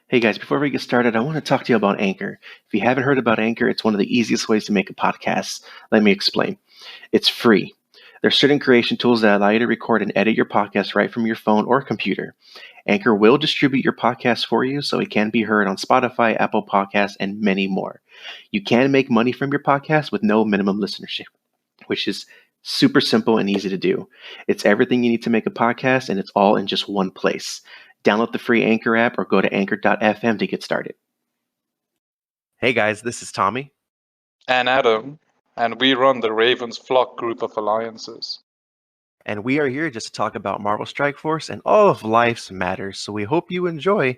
Hey guys, before we get started, I want to talk to you about Anchor. If you haven't heard about Anchor, it's one of the easiest ways to make a podcast. Let me explain. It's free. There's certain creation tools that allow you to record and edit your podcast right from your phone or computer. Anchor will distribute your podcast for you so it can be heard on Spotify, Apple Podcasts, and many more. You can make money from your podcast with no minimum listenership, which is super simple and easy to do. It's everything you need to make a podcast, and it's all in just one place. Download the free Anchor app or go to anchor.fm to get started. Hey guys, this is Tommy. And Adam, and we run the Ravens Flock group of alliances. And we are here just to talk about Marvel Strike Force and all of life's matters, so we hope you enjoy.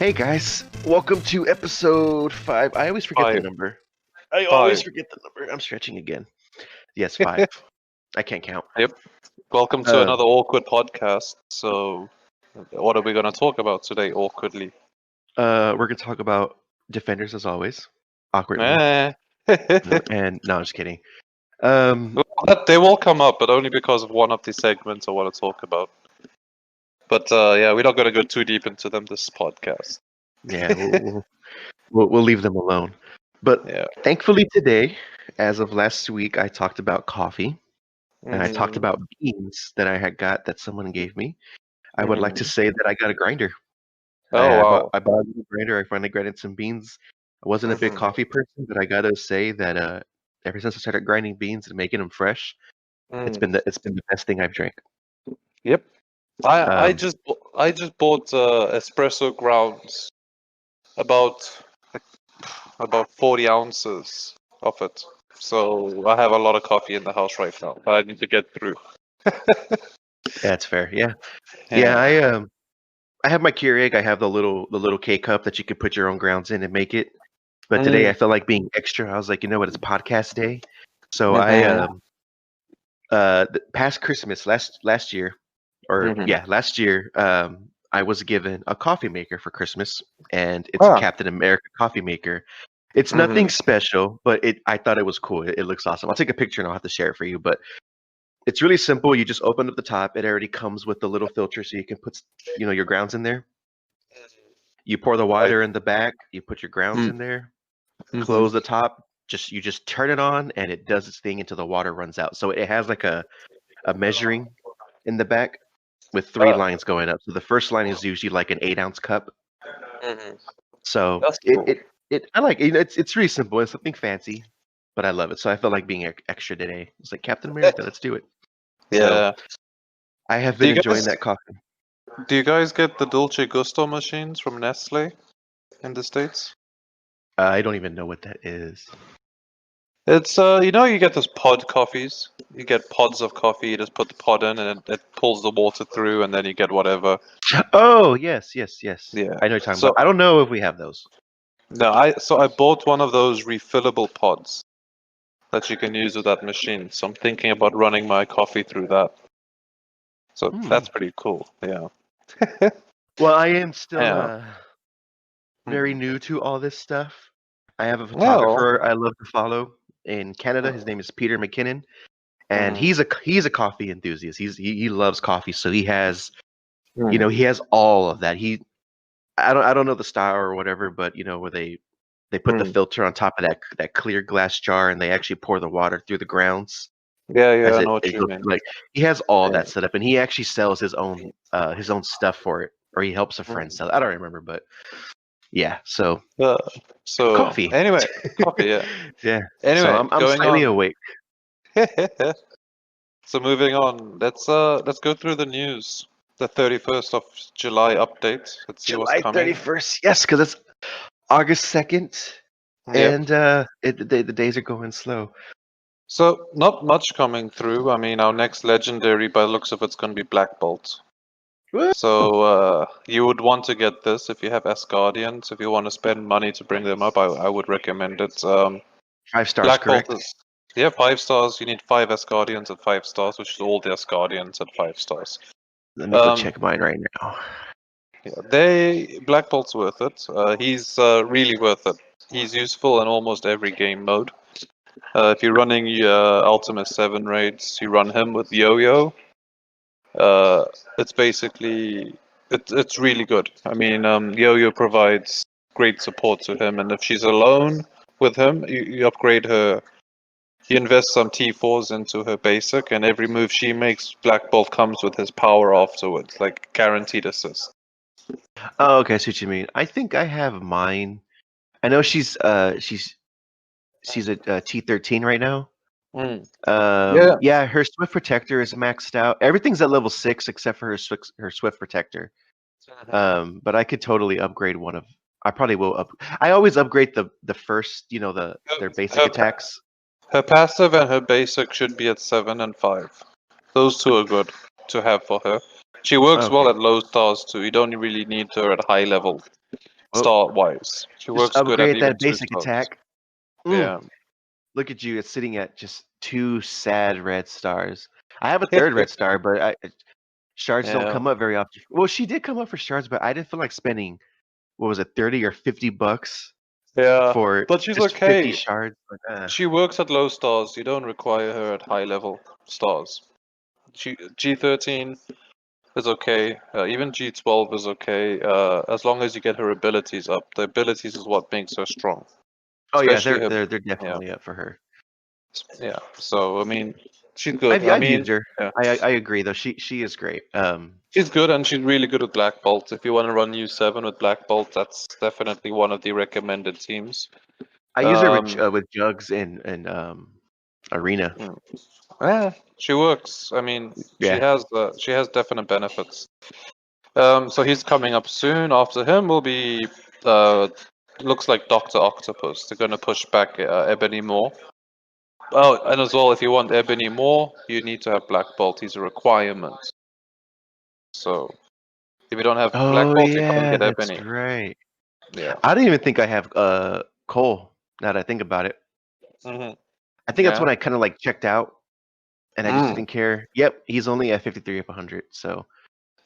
Hey guys, welcome to episode 5. I always forget the number. I always forget the number. I'm stretching again. Yes, 5. I can't count. Yep. Welcome to another awkward podcast. So, what are we going to talk about today, awkwardly? We're going to talk about Defenders as always, awkwardly. And no, I'm just kidding. They will come up, but only because of one of these segments I want to talk about. But yeah, we're not going to go too deep into them this podcast. Yeah, we'll leave them alone. But thankfully today, as of last week, I talked about coffee, and I talked about beans that I had got that someone gave me. I would like to say that I got a grinder. Wow. I bought a new grinder. I finally grinded some beans. I wasn't a big coffee person, but I gotta say that ever since I started grinding beans and making them fresh, it's been the best thing I've drank. Yep. I just bought espresso grounds, about 40 ounces of it. So I have a lot of coffee in the house right now, but I need to get through. That's fair. Yeah. I have my Keurig. I have the little K cup that you can put your own grounds in and make it. But today I felt like being extra. I was like, you know what? It's podcast day. So past Christmas last year, last year, I was given a coffee maker for Christmas, and it's a Captain America coffee maker. It's nothing special, but I thought it was cool. It looks awesome. I'll take a picture and I'll have to share it for you. But it's really simple. You just open up the top. It already comes with the little filter, so you can put your grounds in there. You pour the water in the back. You put your grounds in there. Close the top. You just turn it on, and it does its thing until the water runs out. So it has like a measuring in the back with 3 lines going up. So the first line is usually like an 8-ounce cup. So cool. I like it. It's really simple. It's something fancy, but I love it. So I felt like being extra today. It's like Captain America. Let's do it. Yeah. So I have been enjoying that coffee. Do you guys get the Dolce Gusto machines from Nestle in the States? I don't even know what that is. It's you get those pod coffees. You get pods of coffee. You just put the pod in, and it pulls the water through, and then you get whatever. Oh yes. Yeah, I know what you're talking about. I don't know if we have those. No, I bought one of those refillable pods that you can use with that machine. So I'm thinking about running my coffee through that. So that's pretty cool. Yeah. Well, I am still very new to all this stuff. I have a photographer I love to follow in Canada. His name is Peter McKinnon, and he's a coffee enthusiast. He loves coffee, so he has he has all of that. I don't know the style or whatever, but where they put the filter on top of that clear glass jar, and they actually pour the water through the grounds. Yeah, I know what you mean. Like he has all that set up, and he actually sells his own stuff for it, or he helps a friend sell it. I don't remember, but yeah. So coffee. Anyway, coffee. Yeah. Yeah. Anyway, so I'm slightly awake. So moving on, let's go through the news. The 31st of July update. Let's see what's coming. July 31st. Yes, because it's August 2nd, and the days are going slow. So not much coming through. I mean, our next legendary, by the looks of it's going to be Black Bolt. So you would want to get this if you have Asgardians. If you want to spend money to bring them up, I would recommend it. 5 stars, Black correct? Bolt is 5 stars. You need 5 Asgardians at 5 stars, which is all the Asgardians at 5 stars. Let me go check mine right now. Yeah, Black Bolt's worth it. He's really worth it. He's useful in almost every game mode. If you're running Ultima 7 raids, you run him with Yo-Yo. It's basically it's really good. I mean, Yo-Yo provides great support to him, and if she's alone with him, you upgrade her. You invest some T4s into her basic, and every move she makes, Black Bolt comes with his power afterwards, like guaranteed assist. Oh, okay, I see what you mean. I think I have mine. I know she's at T13 right now. Yeah, her Swift Protector is maxed out. Everything's at level 6 except for her Swift Protector. But I could totally upgrade one of. I probably will I always upgrade the first, their basic attacks. Her passive and her basic should be at 7 and 5. Those two are good to have for her. She works well at low stars too. You don't really need her at high level star wise. She works good at even that basic attack. Yeah. Look at you! It's sitting at just 2 sad red stars. I have a third red star, but shards don't come up very often. Well, she did come up for shards, but I didn't feel like spending. What was it, $30 or $50? Yeah, for but she's just okay. 50 shards. She works at low stars. You don't require her at high level stars. G13 is okay. Even G12 is okay. As long as you get her abilities up. The abilities is what makes her strong. Oh yeah, they're definitely up for her. Yeah. So I mean, she's good. I've used her. Yeah. I agree though. She is great. She's good, and she's really good with Black Bolt. If you want to run U7 with Black Bolt, that's definitely one of the recommended teams. I use her with Jugs and Arena. Yeah, she works. I mean, she has definite benefits. So he's coming up soon. After him will be looks like Dr. Octopus. They're gonna push back Ebony Maw. Oh, and as well, if you want Ebony Maw, you need to have Black Bolt. He's a requirement. So if you don't have Black Bolt, you can't get Ebony. That's right. Yeah. I don't even think I have Cole. Now that I think about it, I think that's when I kind of like checked out, and I just didn't care. Yep, he's only at 53 up 100, so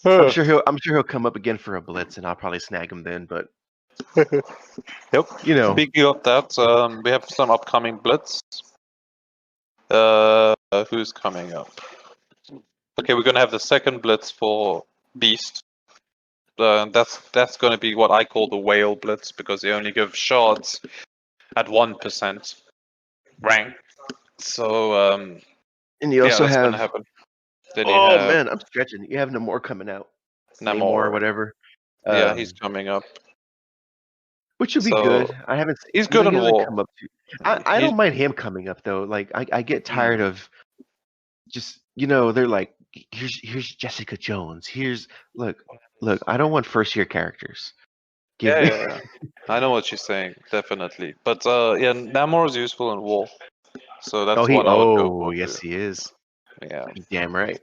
I'm sure he'll come up again for a blitz, and I'll probably snag him then. But yep, Speaking of that, we have some upcoming blitz. Who's coming up? Okay, we're gonna have the second blitz for Beast. That's going to be what I call the whale blitz because they only give shards at 1% rank. So and you also have. Gonna happen. Then man, I'm stretching. You have Namor coming out. Namor or whatever. Yeah, he's coming up. Which would be good. I haven't. He's good in war. Come up I don't mind him coming up though. Like I get tired of just they're like here's Jessica Jones. Look. I don't want first year characters. Yeah. I know what you're saying, definitely. But Namor is useful in war, so that's what I would go for. Yes, he is. Yeah, damn right.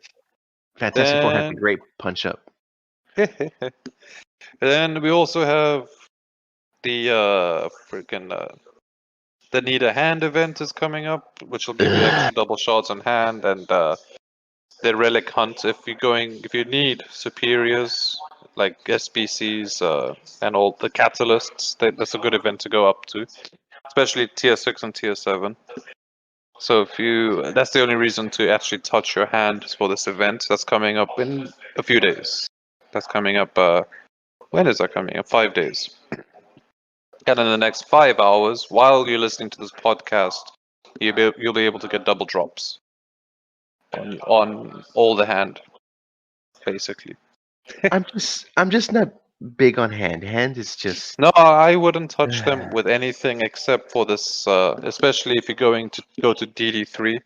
Fantastic Four has a great punch up. Then we also have the the Need a Hand event is coming up, which will give you extra double shots on hand, and the Relic Hunt. If you need superiors like SBCs and all the catalysts, that's a good event to go up to, especially tier 6 and tier 7. So that's the only reason to actually touch your hand for this event. That's coming up in a few days. That's coming up. When is that coming up? 5 days. And in the next 5 hours, while you're listening to this podcast, you'll be able to get double drops on all the hand, basically. I'm just not big on hand. Hand is just no. I wouldn't touch them with anything except for this, especially if you're going to go to DD3,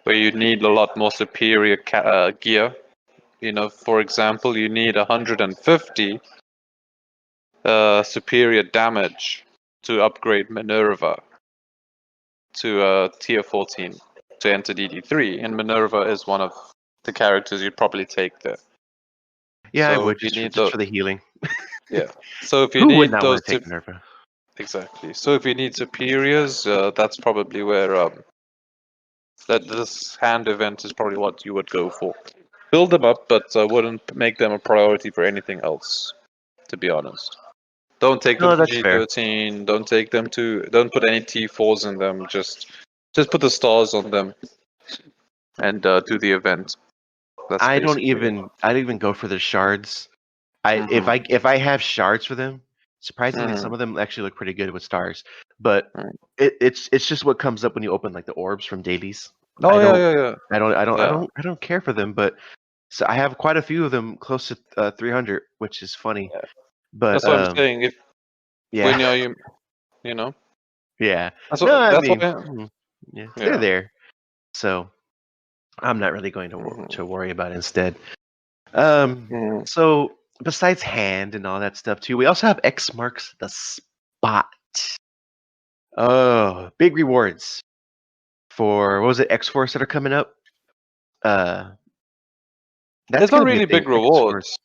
where you need a lot more superior gear. For example, you need 150 superior damage to upgrade Minerva to tier 14 to enter DD3, and Minerva is one of the characters you'd probably take there. Yeah, I would just for the healing. Yeah. So if you Who need would not those want to take Minerva? exactly. So if you need superiors, that's probably where that this hand event is probably what you would go for. Build them up, but wouldn't make them a priority for anything else. To be honest, don't take them to G13. Don't take them to. Don't put any T4s in them. Just put the stars on them, and do the event. That's I don't even go for the shards. If I have shards for them, surprisingly, some of them actually look pretty good with stars. But it's just what comes up when you open like the orbs from dailies. Oh yeah. I don't care for them, but so I have quite a few of them close to 300, which is funny. Yeah. But that's what I'm saying. If when you know. Yeah. They're there. So I'm not really going to worry about it instead. So besides hand and all that stuff too, we also have X marks the spot. Oh, big rewards for what was it, X-Force that are coming up? That's not really big rewards.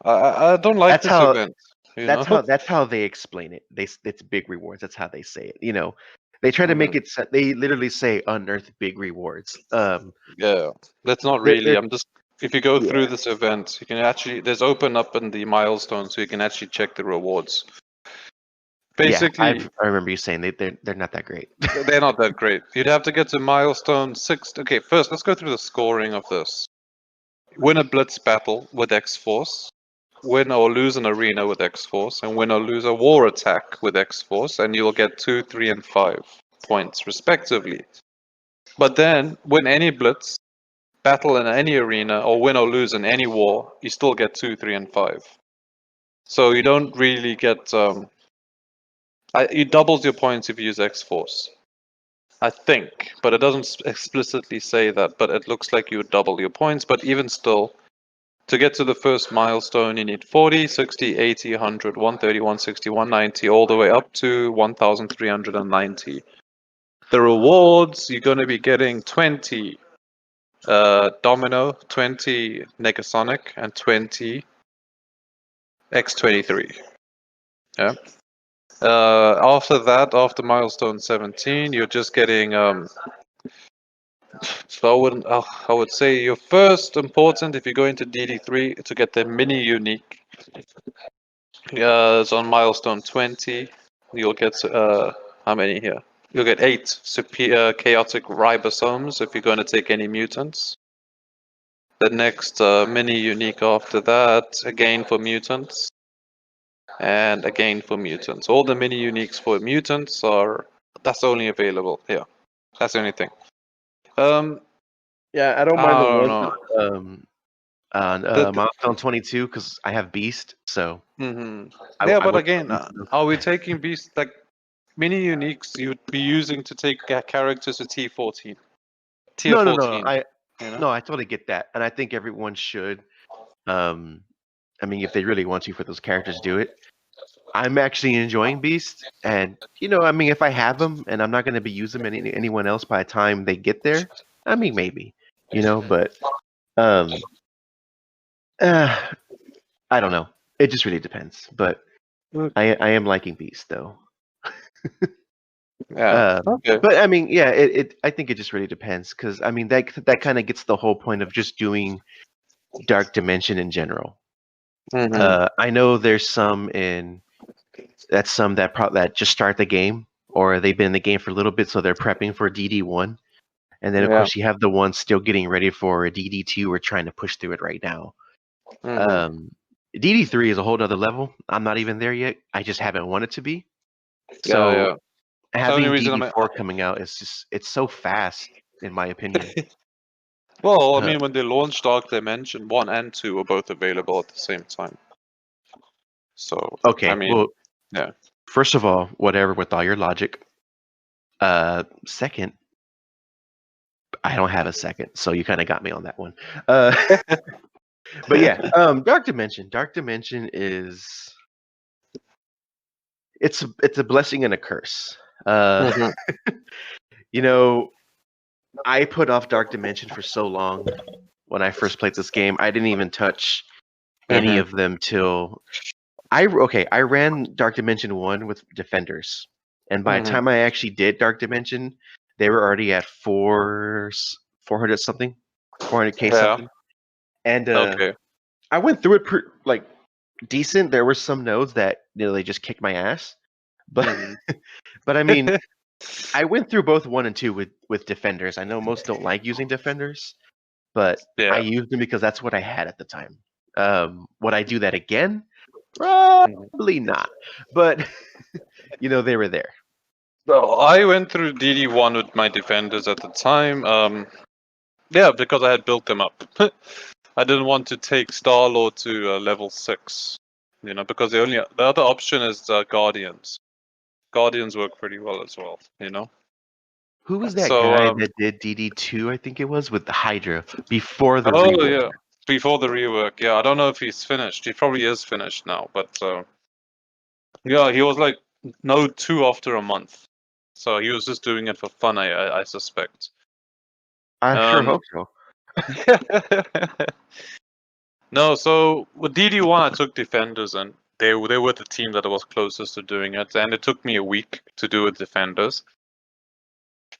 I don't like this event. That's how they explain it. It's big rewards. That's how they say it. You know, they try to make it. They literally say unearth big rewards. Yeah, that's not really. If you go through this event, you can actually there's open up in the milestones, so you can actually check the rewards. Basically, yeah, I remember you saying they're not that great. They're not that great. You'd have to get to milestone 6. Okay, first let's go through the scoring of this. Win a blitz battle with X-Force. Win or lose an arena with X-Force, and win or lose a war attack with X-Force, and you'll get 2, 3, and 5 points respectively. But then, win any blitz, battle in any arena, or win or lose in any war, you still get 2, 3, and 5. So you don't really get. It doubles your points if you use X-Force. I think, but it doesn't explicitly say that, but it looks like you would double your points. But even still, to get to the first milestone, you need 40, 60, 80, 100, 130, 160, 190, all the way up to 1,390. The rewards, you're going to be getting 20 Domino, 20 Negasonic, and 20 X23. Yeah. After that, after milestone 17, you're just getting so I would say your first important if you go into DD3 to get the mini unique. It's on milestone 20. You'll get how many here? You'll get 8 chaotic ribosomes if you're going to take any mutants. The next mini unique after that, again for mutants. And again for mutants. All the mini uniques for mutants that's only available here. That's the only thing. Yeah, I don't mind the one on milestone 22 because I have Beast. So but again, are we taking Beast like mini uniques? You'd be using to take characters to T14. Tier 14. No, I totally get that, and I think everyone should. I mean, if they really want to for those characters, do it. I'm actually enjoying Beast, and I mean, if I have them and I'm not going to be using them anyone else by the time they get there, I mean, maybe, but I don't know. It just really depends, but I am liking Beast though. Yeah. Okay. But I mean, yeah, I think it just really depends because I mean that kind of gets the whole point of just doing Dark Dimension in general. I know there's some that just start the game or they've been in the game for a little bit, so they're prepping for DD1, and then of course you have the ones still getting ready for DD2 or trying to push through it right now. DD3 is a whole other level. I'm not even there yet. I just haven't wanted to be. So having DD4 coming out is it's so fast, in my opinion. Well, I mean, when they launched Dark Dimension 1 and 2 were both available at the same time. So okay, I mean, well, yeah. First of all, whatever with all your logic. Second, I don't have a second, so you kind of got me on that one. But yeah, Dark Dimension. Dark Dimension is it's a blessing and a curse. I put off Dark Dimension for so long when I first played this game. I didn't even touch any of them till I ran Dark Dimension 1 with Defenders. And by the time I actually did Dark Dimension, they were already at 400 something, 400k something. And I went through it like decent. There were some nodes that they just kicked my ass. But but I mean, I went through both 1 and 2 with Defenders. I know most don't like using Defenders, but I used them because that's what I had at the time. Would I do that again? Probably not. But they were there. So I went through DD1 with my Defenders at the time. Because I had built them up. I didn't want to take Star-Lord to level 6, because the other option is Guardians. Guardians work pretty well as well, Who was that guy that did DD2, I think it was, with the Hydra before the rework? Oh, yeah. Before the rework, yeah. I don't know if he's finished. He probably is finished now, but yeah, he was like node 2 after a month. So he was just doing it for fun, I suspect. I sure hope so. No, so with DD1, I took Defenders, and they were the team that was closest to doing it, and it took me a week to do with Defenders.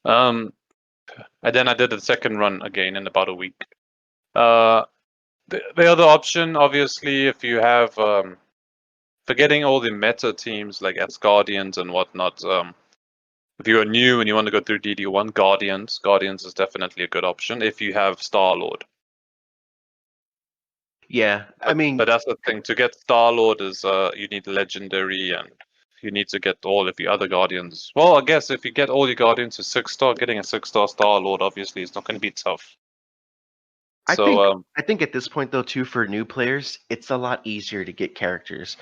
And then I did the second run again in about a week. The other option, obviously, if you have forgetting all the meta teams like Asgardians and whatnot, if you are new and you want to go through DD1, Guardians is definitely a good option if you have Star-Lord. Yeah, I mean, but that's the thing. To get Star-Lord is you need Legendary, and you need to get all of the other Guardians. Well, I guess if you get all your Guardians to 6-star, getting a 6-star Star-Lord obviously is not going to be tough. I think at this point though too, for new players, it's a lot easier to get characters.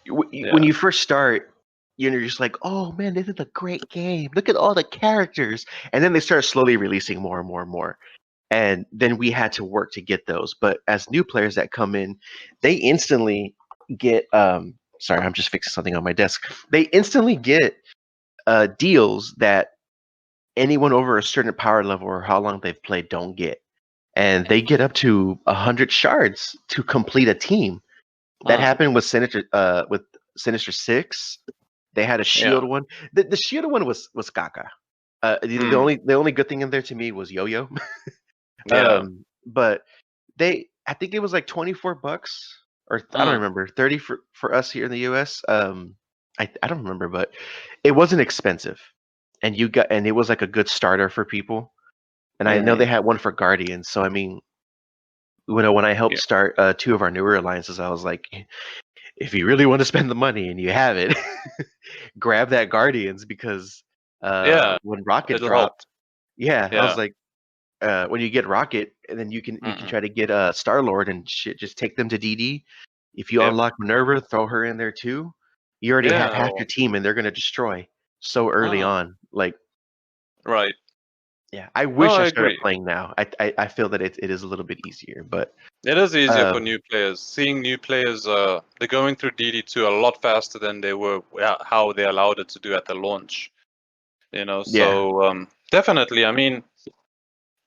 When you first start, you're just like, oh man, this is a great game. Look at all the characters, and then they start slowly releasing more and more and more. And then we had to work to get those. But as new players that come in, they instantly get sorry, I'm just fixing something on my desk. They instantly get deals that anyone over a certain power level or how long they've played don't get. And they get up to 100 shards to complete a team. That happened with Sinister 6. They had a shield one. The shield one was Kaka. The only good thing in there to me was Yo-Yo. But I think it was like $24 or I don't remember, 30 for us here in the US. I don't remember, but it wasn't expensive, and it was like a good starter for people. And I know they had one for Guardians, so I mean, when I helped start 2 of our newer alliances, I was like, if you really want to spend the money and you have it, grab that Guardians, because when Rocket dropped, I was like, when you get Rocket, and then you can try to get Star-Lord and shit, just take them to DD. If you unlock Minerva, throw her in there too. You already have half your team, and they're gonna destroy so early on. Like, right. Yeah, I wish I started playing now. I feel that it is a little bit easier, but it is easier for new players. Seeing new players, they're going through DD2 a lot faster than they were how they allowed it to do at the launch. So definitely. I mean,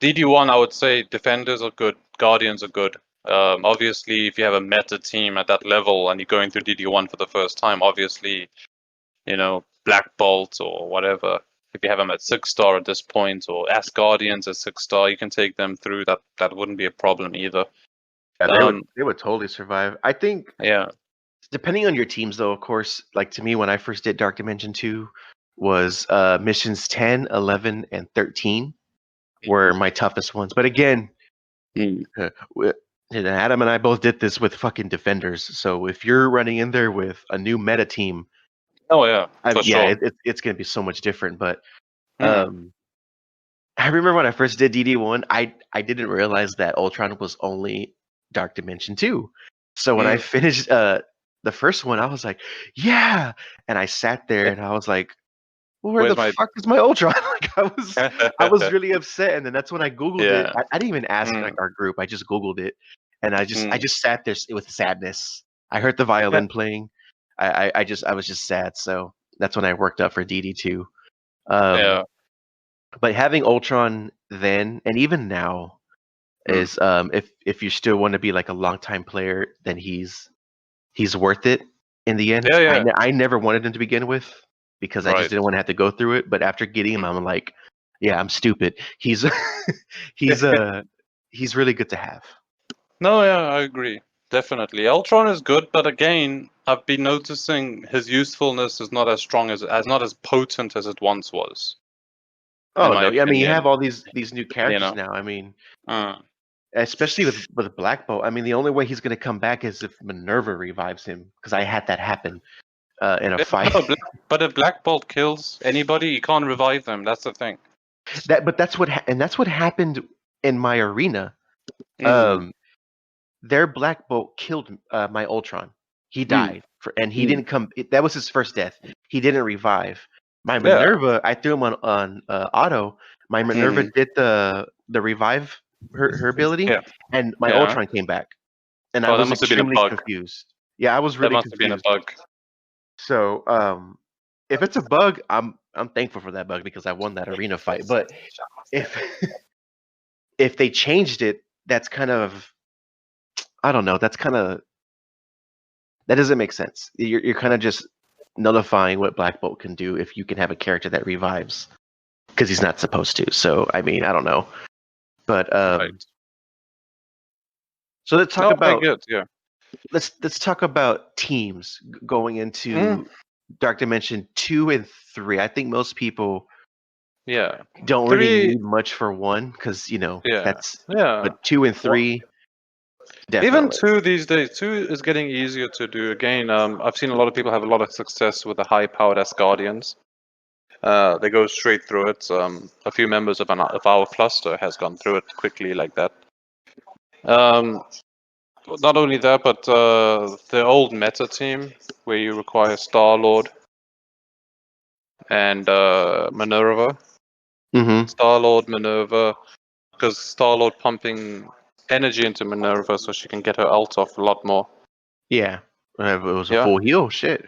DD1, I would say Defenders are good, Guardians are good. Obviously, if you have a meta team at that level and you're going through DD1 for the first time, obviously, Black Bolt or whatever. If you have them at 6-star at this point, or Asgardians at 6-star, you can take them through. That wouldn't be a problem either. Yeah, they would totally survive. I think. Yeah. Depending on your teams, though, of course. Like to me, when I first did Dark Dimension 2, was missions 10, 11, and 13 were my toughest ones. But again, Adam and I both did this with fucking Defenders. So if you're running in there with a new meta team. Oh yeah, sure. It's going to be so much different. But I remember when I first did DD1, I didn't realize that Ultron was only Dark Dimension 2. So when I finished the first one, I was like, yeah, and I sat there and I was like, well, where the fuck is my Ultron? Like I was really upset, and then that's when I Googled it. I didn't even ask like our group. I just Googled it, and I just sat there with sadness. I heard the violin playing. I was just sad. So that's when I worked up for DD2. But having Ultron then, and even now, is if you still want to be like a longtime player, then he's worth it in the end. Yeah. I never wanted him to begin with because I just didn't want to have to go through it. But after getting him, I'm like, yeah, I'm stupid. He's he's really good to have. No, yeah, I agree. Definitely. Ultron is good, but again, I've been noticing his usefulness is not as strong as not as potent as it once was. Oh no, I mean you have all these new characters now. I mean, uh, especially with Black Bolt. I mean, the only way he's going to come back is if Minerva revives him, because I had that happen in a fight. No, but if Black Bolt kills anybody, you can't revive them. That's the thing. That's what happened in my arena. Their Black Bolt killed my Ultron. He died, and he didn't come. That was his first death. He didn't revive. My Minerva, I threw him on auto. My Minerva did the revive her ability, and my Ultron came back, and I was extremely confused. Yeah, I was really confused. That must have been a bug. So, if it's a bug, I'm thankful for that bug because I won that arena fight. But if they changed it, that's kind of, I don't know. That doesn't make sense. You're kind of just nullifying what Black Bolt can do if you can have a character that revives because he's not supposed to. So I mean, I don't know. But so let's talk about let's talk about teams going into Dark Dimension 2 and 3. I think most people don't really need much for 1 because but 2 and 3. Definitely. Even 2 these days, 2 is getting easier to do. Again, I've seen a lot of people have a lot of success with the high-powered Asgardians. They go straight through it. A few members of our cluster has gone through it quickly like that. Not only that, but the old meta team where you require Star-Lord and Minerva. Star-Lord, Minerva, because Star-Lord pumping energy into Minerva so she can get her ult off a lot more. Yeah, it was a full heal. Shit.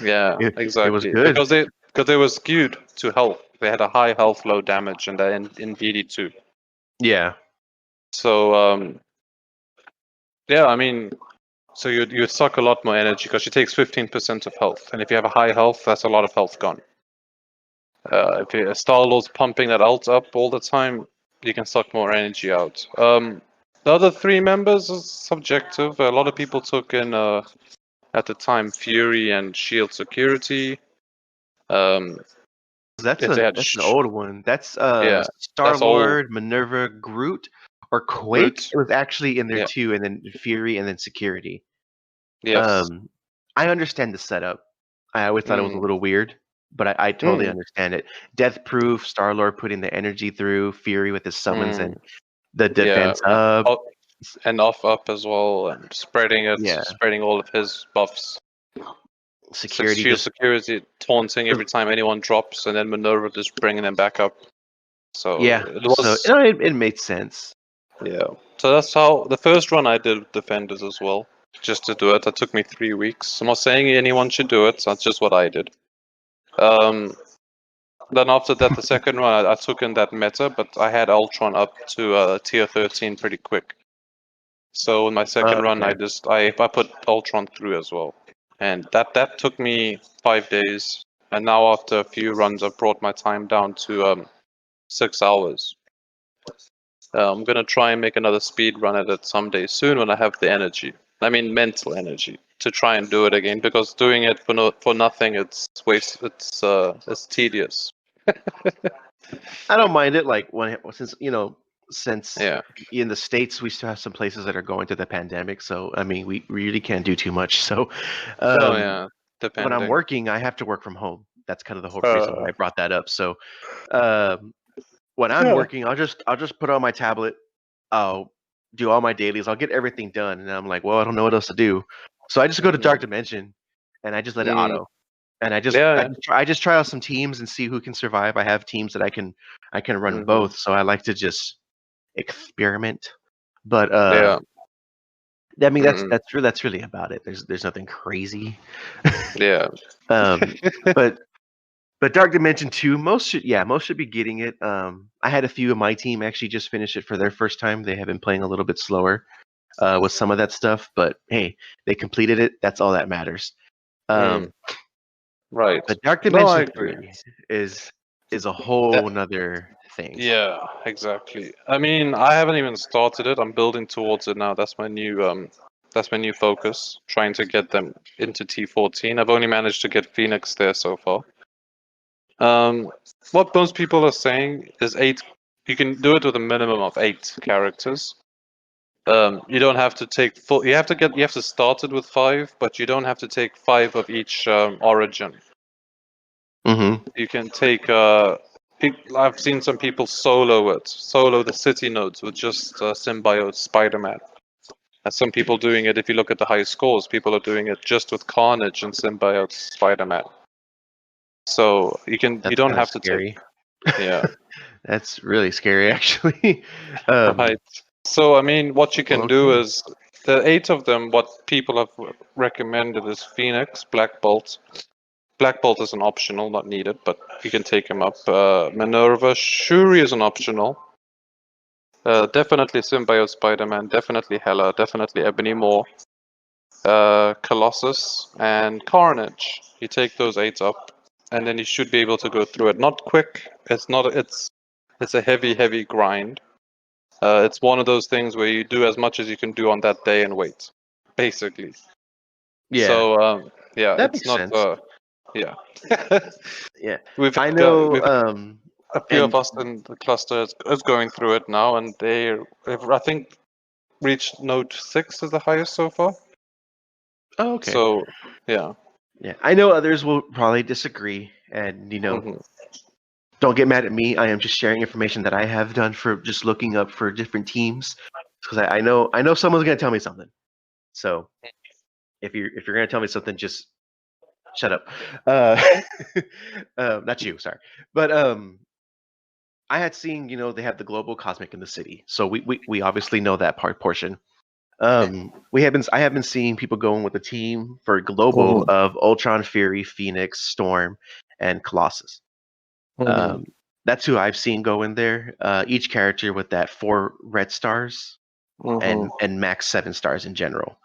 Yeah, exactly. It was good because they were skewed to health. They had a high health, low damage, and they're in BD2. Yeah. So yeah, I mean, so you suck a lot more energy because she takes 15% of health, and if you have a high health, that's a lot of health gone. If Star-Lord's pumping that ult up all the time, you can suck more energy out. The other 3 members is subjective. A lot of people took in at the time Fury and Shield Security. That's an old one. That's Star-Lord, Minerva, Groot, or Quake. It was actually in there too, and then Fury, and then Security. Yes. I understand the setup. I always thought it was a little weird, but I totally understand it. Death Proof, Star-Lord putting the energy through, Fury with his summons and the defense up. And off up as well, and spreading all of his buffs. Security taunting every time anyone drops, and then Minerva just bringing them back up. So it made sense. Yeah. So that's how the first run I did with Defenders as well. Just to do it, that took me 3 weeks. I'm not saying anyone should do it. That's just what I did. Then after that, the second run, I took in that meta, but I had Ultron up to tier 13 pretty quick. So in my second run, I put Ultron through as well, and that took me 5 days. And now after a few runs, I've brought my time down to 6 hours. I'm gonna try and make another speed run at it someday soon when I have the energy. I mean, mental energy to try and do it again, because doing it for nothing, it's tedious. I don't mind it. Like since in the States we still have some places that are going through the pandemic, so I mean we really can't do too much. So when I'm working, I have to work from home. That's kind of the whole reason why I brought that up. So when I'm working, I'll just put on my tablet, I'll do all my dailies, I'll get everything done, and I'm like, well, I don't know what else to do. So I just go to Dark Dimension and I just let it auto. And I just try out some teams and see who can survive. I have teams that I can run both, so I like to just experiment. But I mean that's really about it. There's nothing crazy. Yeah. But But Dark Dimension 2, most should be getting it. I had a few of my team actually just finish it for their first time. They have been playing a little bit slower with some of that stuff, but hey, they completed it. That's all that matters. Right. But Dark Dimension 3 is a whole nother thing. Yeah, exactly. I mean, I haven't even started it. I'm building towards it now. That's my new focus, trying to get them into T14. I've only managed to get Phoenix there so far. What most people are saying is 8. You can do it with a minimum of 8 characters. You don't have to take full. You have to start it with 5, but you don't have to take 5 of each origin. Mm-hmm. You can take. I've seen some people solo the city nodes with just Symbiote Spider-Man. And some people doing it. If you look at the high scores, people are doing it just with Carnage and Symbiote Spider-Man. So you don't have to take. Yeah, that's really scary, actually. Right. So I mean, what you can do is the 8 of them. What people have recommended is Phoenix, Black Bolt. Black Bolt is an optional, not needed, but you can take him up. Minerva, Shuri is an optional. Definitely Symbiote Spider-Man, definitely Hela, definitely Ebony Maw, Colossus, and Carnage. You take those 8 up, and then you should be able to go through it. Not quick. It's a heavy grind. It's one of those things where you do as much as you can do on that day and wait, basically. Yeah. So yeah, that it's makes not. Sense. Yeah. Yeah. I know. A few of us in the cluster is going through it now, and they've, I think, reached node 6 is the highest so far. Oh, okay. So, yeah. Yeah, I know others will probably disagree, and don't get mad at me. I am just sharing information that I have done for just looking up for different teams, because I know someone's gonna tell me something. So if you're gonna tell me something, just shut up. Not you, sorry. But I had seen, they have the global cosmic in the city, so we obviously know that portion. I have been seeing people going with the team for global of Ultron, Fury, Phoenix, Storm, and Colossus. That's who I've seen go in there. Each character with that 4 red stars and max 7 stars in general.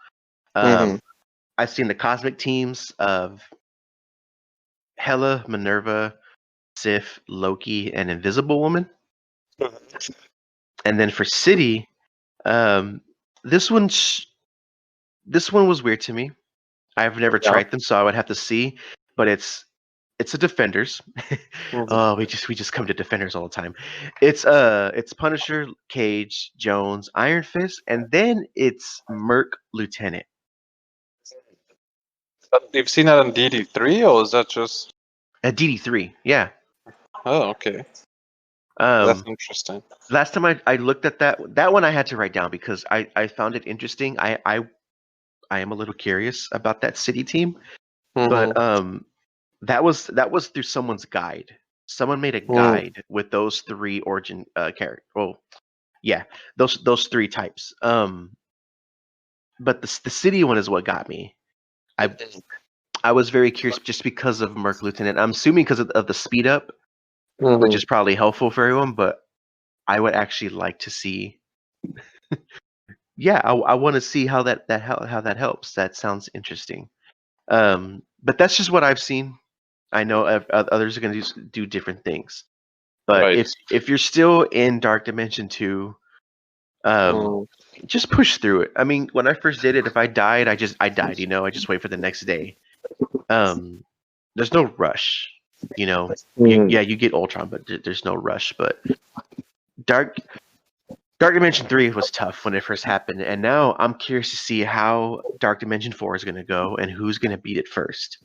I've seen the cosmic teams of Hela, Minerva, Sif, Loki, and Invisible Woman. And then for City, this one was weird to me. I've never tried them, so I would have to see. But it's a Defenders. Oh, we just come to Defenders all the time. It's Punisher, Cage, Jones, Iron Fist, and then it's Merc Lieutenant. You've seen that on DD3, or is that just at DD3? Yeah. Oh, okay. That's interesting. Last time I looked at that one, I had to write down because I found it interesting. I am a little curious about that City team, but that was through someone's guide. Someone made a guide with those 3 origin characters. Well, yeah, those 3 types. But the City one is what got me. I was very curious just because of Merc Lieutenant. I'm assuming because of the speed up, which is probably helpful for everyone. But I would actually like to see. Yeah, I want to see how that helps. That sounds interesting. But that's just what I've seen. I know others are going to do different things. But if you're still in Dark Dimension 2, just push through it. I mean, when I first did it, if I died, I died. I just wait for the next day. There's no rush. You get Ultron, but there's no rush. But Dark Dimension 3 was tough when it first happened, and now I'm curious to see how Dark Dimension 4 is going to go and who's going to beat it first.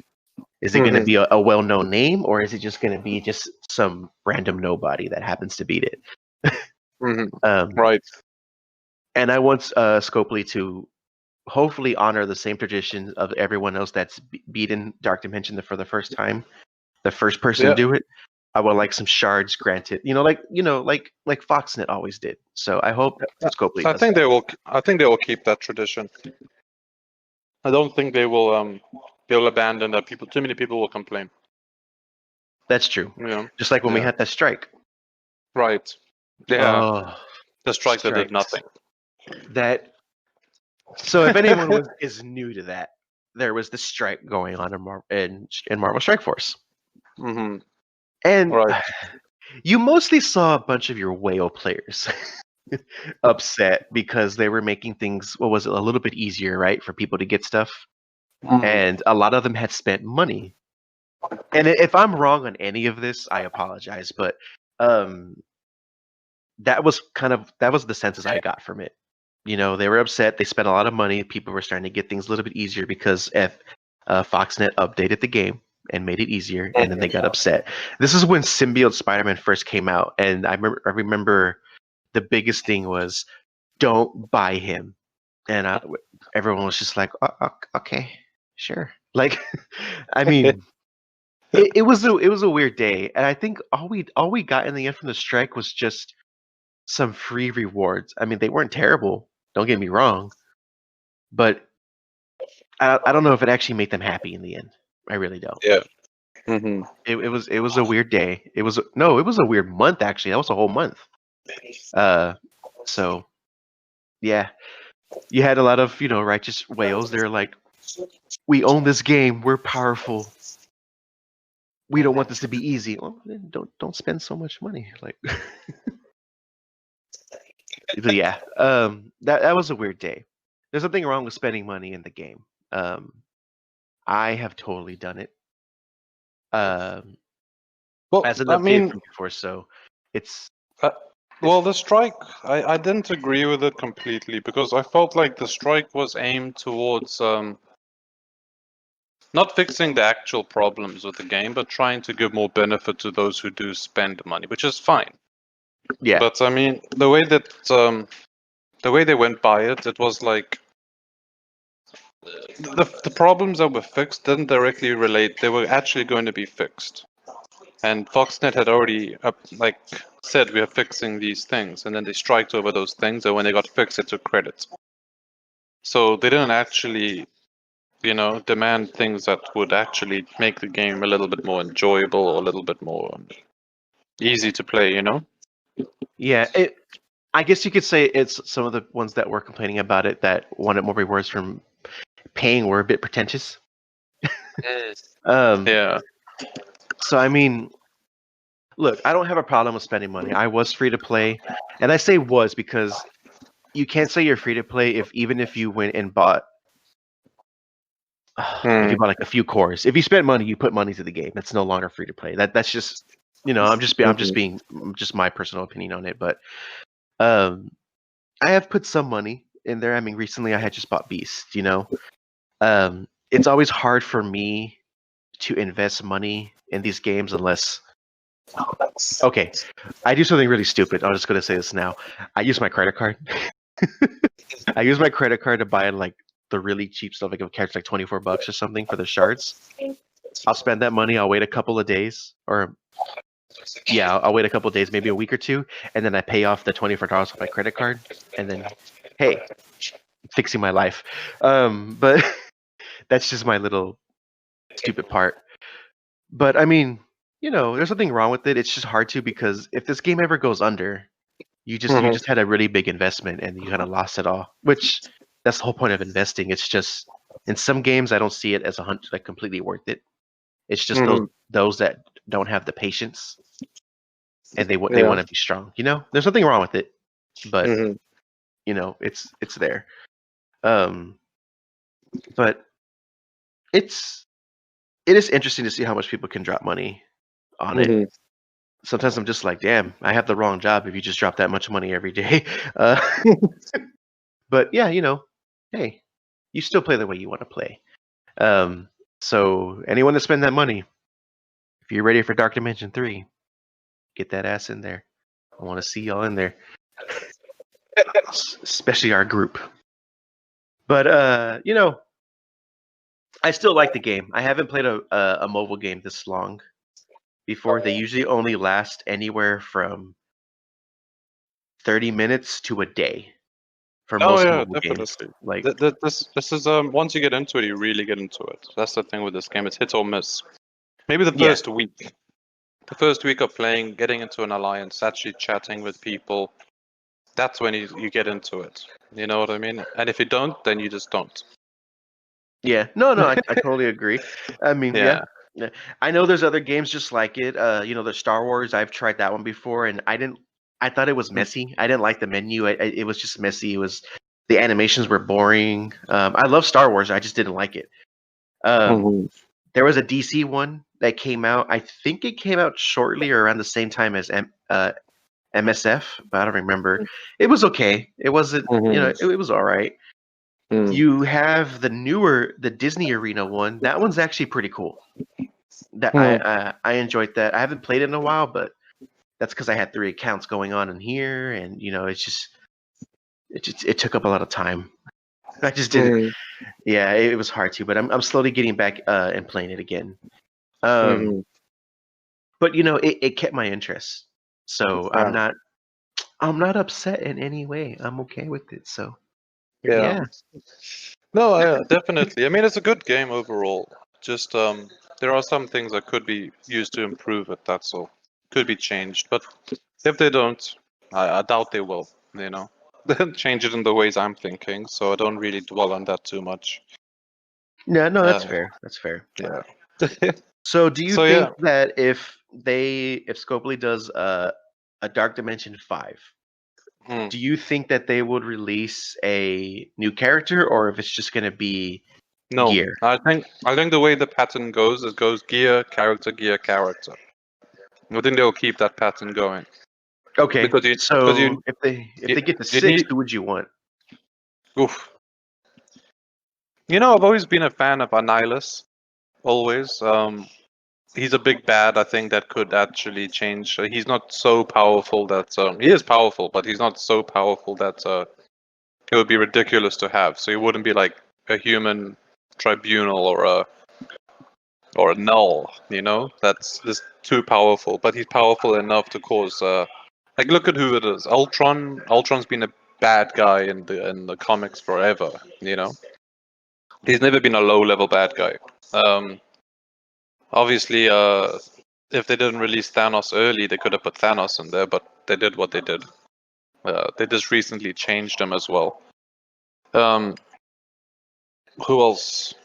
Is it going to be a well-known name, or is it just going to be just some random nobody that happens to beat it? Right. And I want Scopely to hopefully honor the same tradition of everyone else that's beaten Dark Dimension for the first time. The first person to do it. I would like some shards granted. Like Foxnet always did. So I hope Scopely does. I think they will keep that tradition. I don't think they will abandon that. Too many people will complain. That's true. Yeah. Just like when we had that strike. Right. Yeah. Oh, the strike that did nothing. So if anyone is new to that, there was the strike going on in Marvel Strike Force. Mm-hmm. And you mostly saw a bunch of your whale players upset because they were making things, a little bit easier, right, for people to get stuff. Mm-hmm. And a lot of them had spent money. And if I'm wrong on any of this, I apologize, but that was the sense I got from it. You know, they were upset. They spent a lot of money. People were starting to get things a little bit easier because Foxnet updated the game and made it easier, and then they got upset. This is when Symbiote Spider-Man first came out, and I remember the biggest thing was, don't buy him. And everyone was just like, okay, sure. Like, I mean, it was a weird day, and I think all we got in the end from the strike was just some free rewards. I mean, they weren't terrible. Don't get me wrong, but I don't know if it actually made them happy in the end. I really don't. Yeah. Mm-hmm. It was a weird day. It was a weird month actually. That was a whole month. So yeah, you had a lot of righteous whales. They're like, we own this game. We're powerful. We don't want this to be easy. Well, then don't spend so much money. Like, but yeah, that was a weird day. There's nothing wrong with spending money in the game. I have totally done it. Well, as an update from before, so it's. Well, the strike, I didn't agree with it completely because I felt like the strike was aimed towards not fixing the actual problems with the game, but trying to give more benefit to those who do spend money, which is fine. Yeah. But I mean, the way they went by it, it was like the problems that were fixed didn't directly relate. They were actually going to be fixed, and Foxnet had already said we are fixing these things, and then they striked over those things, and when they got fixed, it took credit. So they didn't actually, demand things that would actually make the game a little bit more enjoyable or a little bit more easy to play, Yeah, I guess you could say it's some of the ones that were complaining about it that wanted more rewards from paying were a bit pretentious. Yeah. So I mean, look, I don't have a problem with spending money. I was free to play, and I say was because you can't say you're free to play even if you went and bought. If you bought like a few cores, if you spent money, you put money to the game. That's no longer free to play. That's just, I'm just my personal opinion on it. But I have put some money in there. I mean, recently I had just bought Beast. It's always hard for me to invest money in these games unless. Okay, I do something really stupid. I'm just gonna say this now. I use my credit card. I use my credit card to buy like the really cheap stuff. Like if it catch like $24 or something for the shards. I'll spend that money. I'll wait a couple of days, I'll wait a couple of days, maybe a week or two, and then I pay off the $24 with my credit card, and then, hey, fixing my life. But that's just my little stupid part. But I mean, there's nothing wrong with it. It's just hard to because if this game ever goes under, you just had a really big investment and you kind of lost it all. Which that's the whole point of investing. It's just in some games I don't see it as completely worth it. It's just those that don't have the patience and they want to be strong. There's nothing wrong with it, but it's there. But it is interesting to see how much people can drop money on it. Sometimes I'm just like, damn, I have the wrong job if you just drop that much money every day. But yeah, hey, you still play the way you want to play. So anyone to spend that money, if you're ready for Dark Dimension 3, get that ass in there. I want to see y'all in there, especially our group. But I still like the game. I haven't played a mobile game this long before. They usually only last anywhere from 30 minutes to a day for most mobile games. Like this is once you get into it, you really get into it. That's the thing with this game. It's hit or miss. Maybe the first week. the first week of playing, getting into an alliance, actually chatting with people, that's when you get into it. You know what I mean? And if you don't, then you just don't. Yeah, no, I totally agree. I mean, yeah. I know there's other games just like it. The Star Wars. I've tried that one before, and I thought it was messy. I didn't like the menu. It was just messy. The animations were boring. I love Star Wars. I just didn't like it. There was a DC one that came out. I think it came out shortly or around the same time as MSF, but I don't remember. It was okay. It wasn't. It was all right. You have the Disney Arena one. That one's actually pretty cool. That I enjoyed that. I haven't played it in a while, but that's because I had 3 accounts going on in here, and it took up a lot of time. I just didn't. Yeah, it was hard to, but I'm slowly getting back and playing it again. But it kept my interest, so I'm not upset in any way. I'm okay with it. So yeah. No, definitely. I mean, it's a good game overall. Just there are some things that could be used to improve it. That's all. Could be changed, but if they don't, I doubt they will. They'll change it in the ways I'm thinking. So I don't really dwell on that too much. Yeah, no, that's fair. That's fair. Yeah. So do you think that if Scopely does a Dark Dimension 5, do you think that they would release a new character, or if it's just going to be gear? I think the way the pattern goes, it goes gear, character, gear, character. I think they'll keep that pattern going. Okay, if they get to 6, who would you want? Oof. I've always been a fan of Annihilus. Always. He's a big bad. I think that could actually change. He's not so powerful that he is powerful, but he's not so powerful that it would be ridiculous to have. So he wouldn't be like a human tribunal or a null. That's just too powerful. But he's powerful enough to cause. Look at who it is. Ultron. Ultron's been a bad guy in the comics forever. He's never been a low-level bad guy. Obviously, if they didn't release Thanos early, they could have put Thanos in there, but they did what they did. They just recently changed him as well. Who else?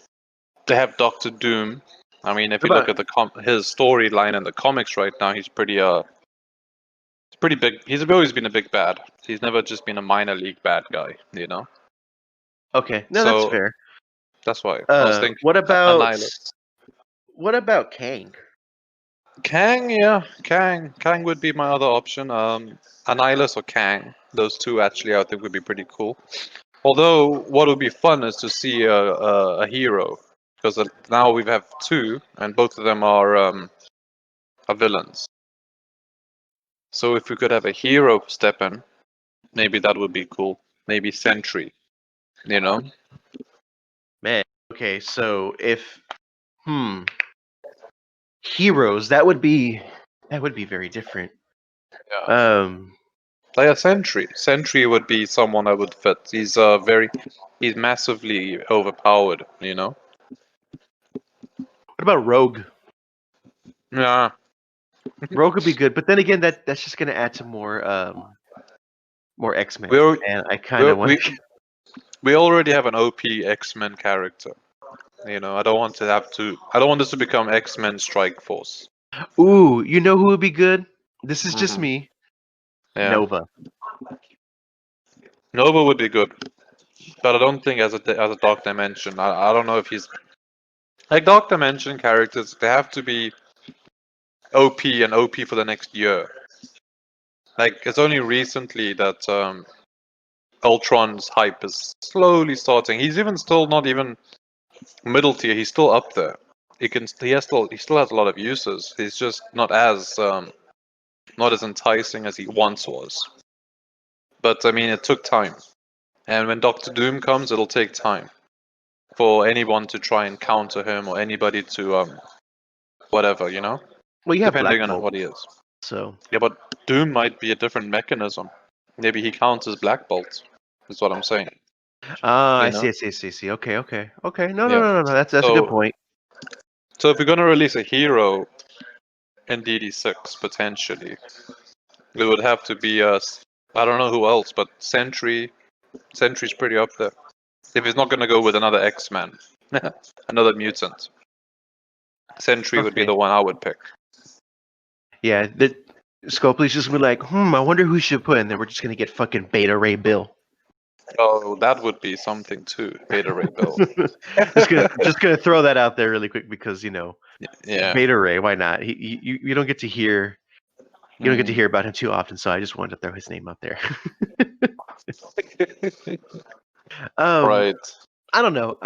They have Doctor Doom. I mean, if you look at his storyline in the comics right now, he's pretty big. He's always been a big bad. He's never just been a minor league bad guy. Okay, no, that's fair. That's why I was thinking. What about Kang? Kang, yeah, Kang would be my other option. Annihilus or Kang, those two actually I think would be pretty cool. Although what would be fun is to see a hero, because now we have 2, and both of them are villains. So if we could have a hero step in, maybe that would be cool. Maybe Sentry, Man, okay, so if heroes, that would be very different. Yeah. Like a Sentry. Sentry would be someone that would fit. He's massively overpowered. What about Rogue? Yeah. Rogue would be good, but then again, that's just gonna add to more X-Men, and I kind of want. We already have an OP X-Men character. I don't want this to become X-Men Strike Force. Ooh, you know who would be good? This is just me. Yeah. Nova. Nova would be good, but I don't think as a Dark Dimension. I don't know if he's like Dark Dimension characters. They have to be OP and OP for the next year. Like it's only recently that Ultron's hype is slowly starting. He's even still not even middle tier. He's still up there. He still has a lot of uses. He's just not as enticing as he once was. But I mean, it took time. And when Doctor Doom comes, it'll take time for anyone to try and counter him or anybody to whatever, Well, depending on what he is. So yeah, but Doom might be a different mechanism. Maybe he counters Black Bolt. Is what I'm saying. I see. Okay. No. That's a good point. So if we're gonna release a hero, in DD6 potentially. It would have to be I don't know who else, but Sentry. Sentry's pretty up there. If he's not going to go with another X-Man, another mutant, Sentry would be the one I would pick. Yeah, Scopely's just gonna be like, I wonder who should put in there. We're just gonna get fucking Beta Ray Bill. Oh, that would be something too, Beta Ray Bill. just gonna throw that out there really quick because yeah, Beta Ray. Why not? You don't get to hear. You don't get to hear about him too often, so I just wanted to throw his name out there. Right. I don't know.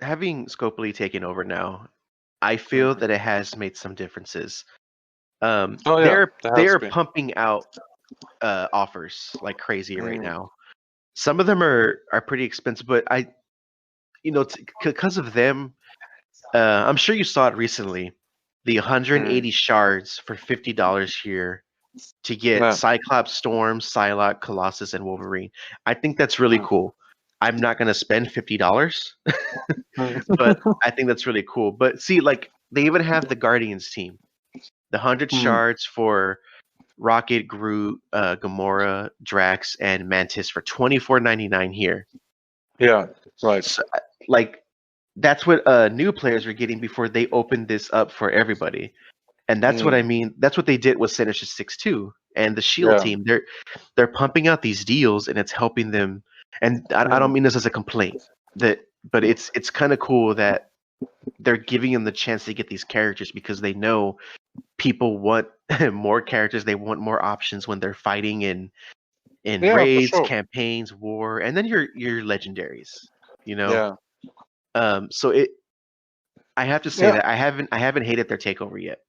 Having Scopely taken over now, I feel that it has made some differences. They're pumping out offers like crazy right now. Some of them are pretty expensive, but because of them, I'm sure you saw it recently. The 180 shards for $50 here to get Cyclops, Storm, Psylocke, Colossus, and Wolverine. I think that's really cool. I'm not going to spend $50, but I think that's really cool. But see, like, they even have the Guardians team. The 100 shards for Rocket, Groot, Gamora, Drax, and Mantis for $24.99 here. Yeah, right. So, like, that's what new players are getting before they open this up for everybody. And that's what I mean. That's what they did with Sinister Six too, and the Shield team. They're pumping out these deals, and it's helping them. And I don't mean this as a complaint, but it's kind of cool that they're giving them the chance to get these characters because they know people want more characters. They want more options when they're fighting in raids, campaigns, war, and then your legendaries. So I have to say that I haven't hated their takeover yet.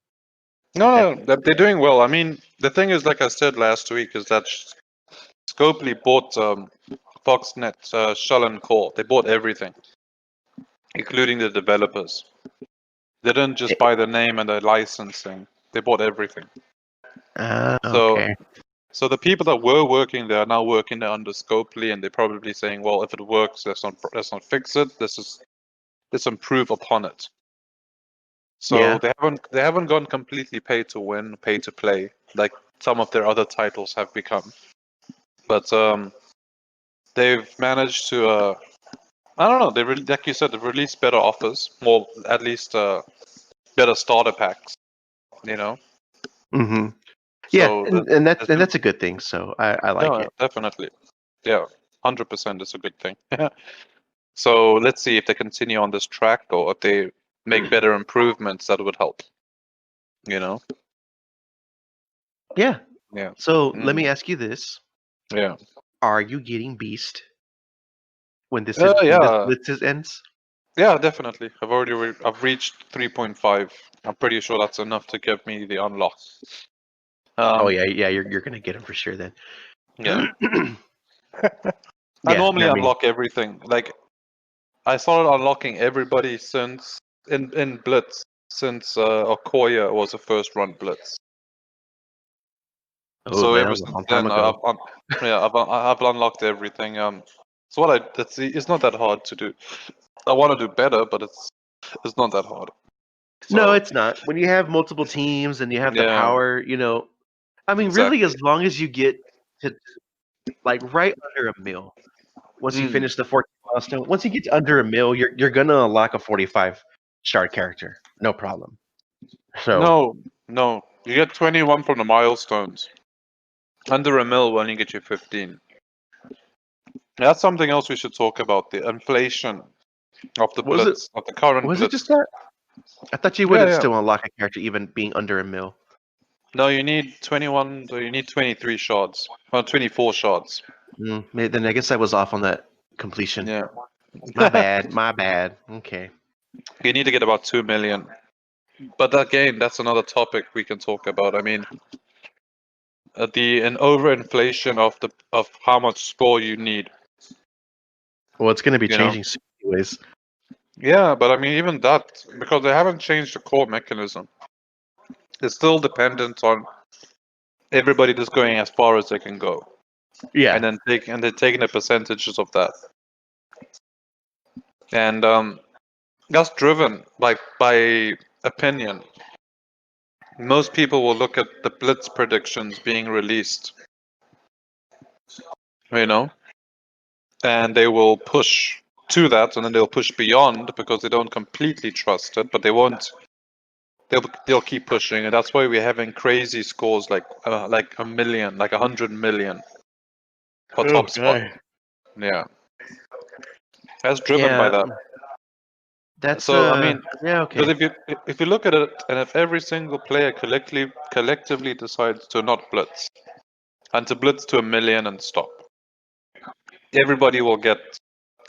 No, they're doing well. I mean, the thing is, like I said last week, is that Scopely bought Foxnet, Shell and Core. They bought everything, including the developers. They didn't just buy the name and the licensing. They bought everything. Okay. So the people that were working there are now working there under Scopely, and they're probably saying, "Well, if it works, let's not fix it. Let's improve upon it." So they haven't gone completely pay to win, pay to play, like some of their other titles have become. But they've managed to I don't know, like you said, they've released better offers, more at least better starter packs, Mm-hmm. Yeah, so and that's a good thing. So I like it. Definitely. Yeah, 100% is a good thing. So let's see if they continue on this track or if they make better improvements that would help. Yeah. Yeah. So let me ask you this. Yeah. Are you getting Beast when this ends? Yeah, definitely. I've reached 3.5. I'm pretty sure that's enough to give me the unlock. You're gonna get him for sure then. Yeah. I normally unlock everything. Like, I started unlocking everybody since in Blitz, since Okoye was a first run Blitz. So ever since then, I've unlocked everything. It's not that hard to do. I want to do better, but it's not that hard. So, no, it's not. When you have multiple teams and you have the power, I mean, really, as long as you get to like right under a mil, once you finish the 14 milestone, once you get to under a mil, you're gonna unlock a 45 shard character, no problem. So no, you get 21 from the milestones. Under a mil, when you get your 15. That's something else we should talk about, the inflation of the Blitz, of the current Blitz. Was it just that? I thought you would still unlock a character even being under a mil. No, you need 21, or you need 23 shards. Well, 24 shards. Then I guess I was off on that completion. Yeah. My bad. Okay. You need to get about 2 million. But again, that's another topic we can talk about. I mean, an overinflation of how much score you need. Well, it's going to be changing soon anyways. Yeah, but I mean, even that, because they haven't changed the core mechanism. It's still dependent on everybody just going as far as they can go. Yeah. And then they're taking the percentages of that. And That's driven by opinion. Most people will look at the blitz predictions being released, and they will push to that, and then they'll push beyond because they don't completely trust it, but they won't. They'll keep pushing, and that's why we're having crazy scores like a million, like 100 million for top spot. Yeah, that's driven by that. That's so. I mean, yeah, okay. Because if you look at it, and if every single player collectively decides to not blitz, and to blitz to 1 million and stop, everybody will get,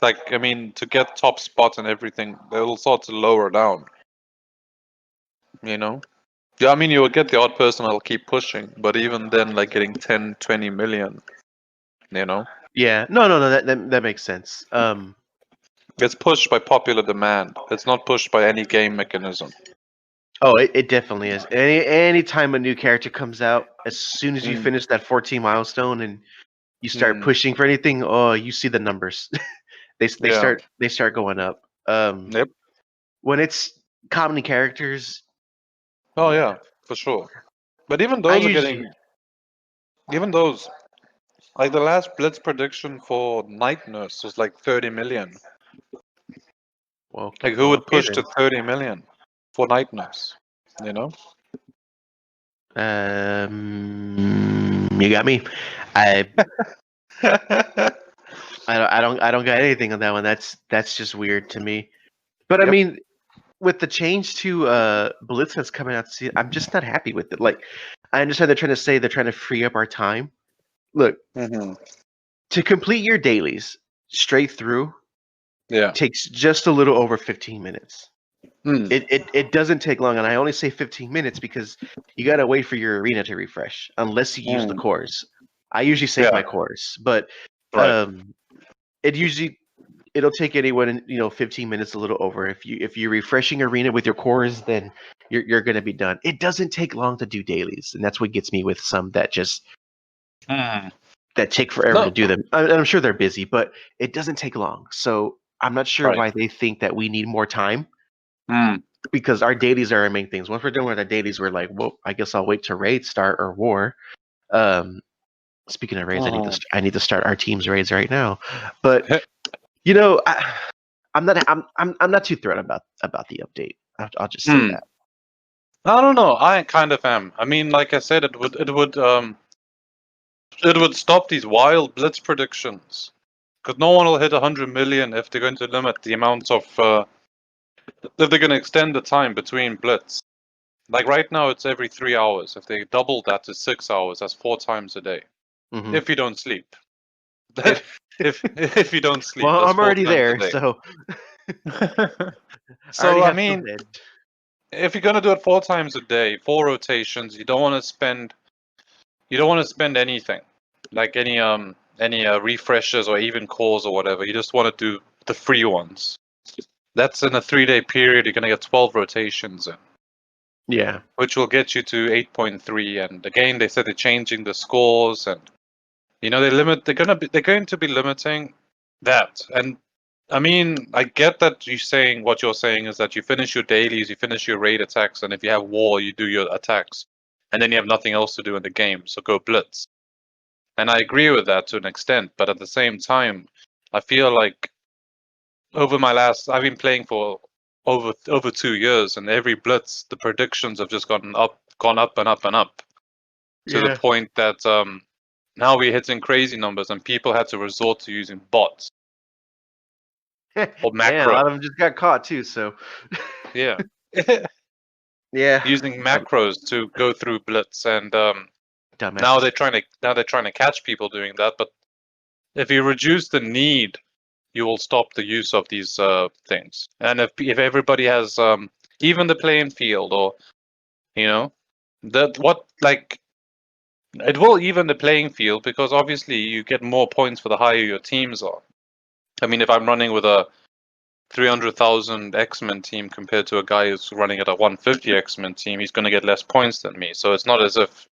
to get top spot and everything, they'll start to lower down. Yeah, I mean, you will get the odd person that'll keep pushing, but even then, like getting 10, 20 million, Yeah, no, that makes sense. It's pushed by popular demand. It's not pushed by any game mechanism. Oh, it definitely is. Any time a new character comes out, as soon as you finish that 14 milestone and you start pushing for anything, oh, you see the numbers. they start going up. Yep. When it's common characters. Oh yeah, for sure. But even those even those, like the last blitz prediction for Night Nurse was like 30 million. Well, like who would push to 30 million for Night Nurse? You got me. I don't got anything on that one. That's just weird to me. But I mean, with the change to Blitz that's coming out, I'm just not happy with it. Like, I understand they're trying to free up our time. Look, to complete your dailies straight through, takes just a little over 15 minutes. It doesn't take long, and I only say 15 minutes because you gotta wait for your arena to refresh, unless you use the cores. I usually save my cores, but it'll take anyone 15 minutes, a little over. If you're refreshing arena with your cores, then you're gonna be done. It doesn't take long to do dailies, and that's what gets me with some that just that take forever to do them. I'm sure they're busy, but it doesn't take long. So I'm not sure why they think that we need more time. Because our dailies are our main things. Once we're done with our dailies, we're like, well, I guess I'll wait to raid start or war. Speaking of raids, I need to start our team's raids right now. But I'm not too thrilled about the update. I'll just say that. I don't know. I kind of am. I mean, like I said, it would stop these wild blitz predictions, because no one will hit 100 million if they're going to limit the amount of if they're going to extend the time between blitz. Like right now, it's every 3 hours. If they double that to 6 hours, that's 4 times a day. If you don't sleep. if you don't sleep. Well, I'm already there, so. So I mean, if you're gonna do it 4 times a day, 4 rotations, you don't want to spend anything, like any refreshes or even cores or whatever. You just want to do the free ones. That's in a 3-day period. You're gonna get 12 rotations in. Yeah. Which will get you to 8.3. And again, they said they're changing the scores, and they're going to be limiting that. And I mean, I get that what you're saying is that you finish your dailies, you finish your raid attacks, and if you have war, you do your attacks. And then you have nothing else to do in the game, so go blitz. And I agree with that to an extent, but at the same time, I feel like I've been playing for over 2 years, and every blitz, the predictions have just gone up and up and up, to the point that now we're hitting crazy numbers, and people had to resort to using bots or macro. Yeah, a lot of them just got caught too. So yeah, yeah, using macros to go through blitz, and now they're trying to catch people doing that. But if you reduce the need, you will stop the use of these things. And if everybody has even the playing field, or it will even the playing field, because obviously you get more points for the higher your teams are. I mean, if I'm running with a 300,000 X-Men team compared to a guy who's running at a 150 X-Men team, he's going to get less points than me. So it's not as if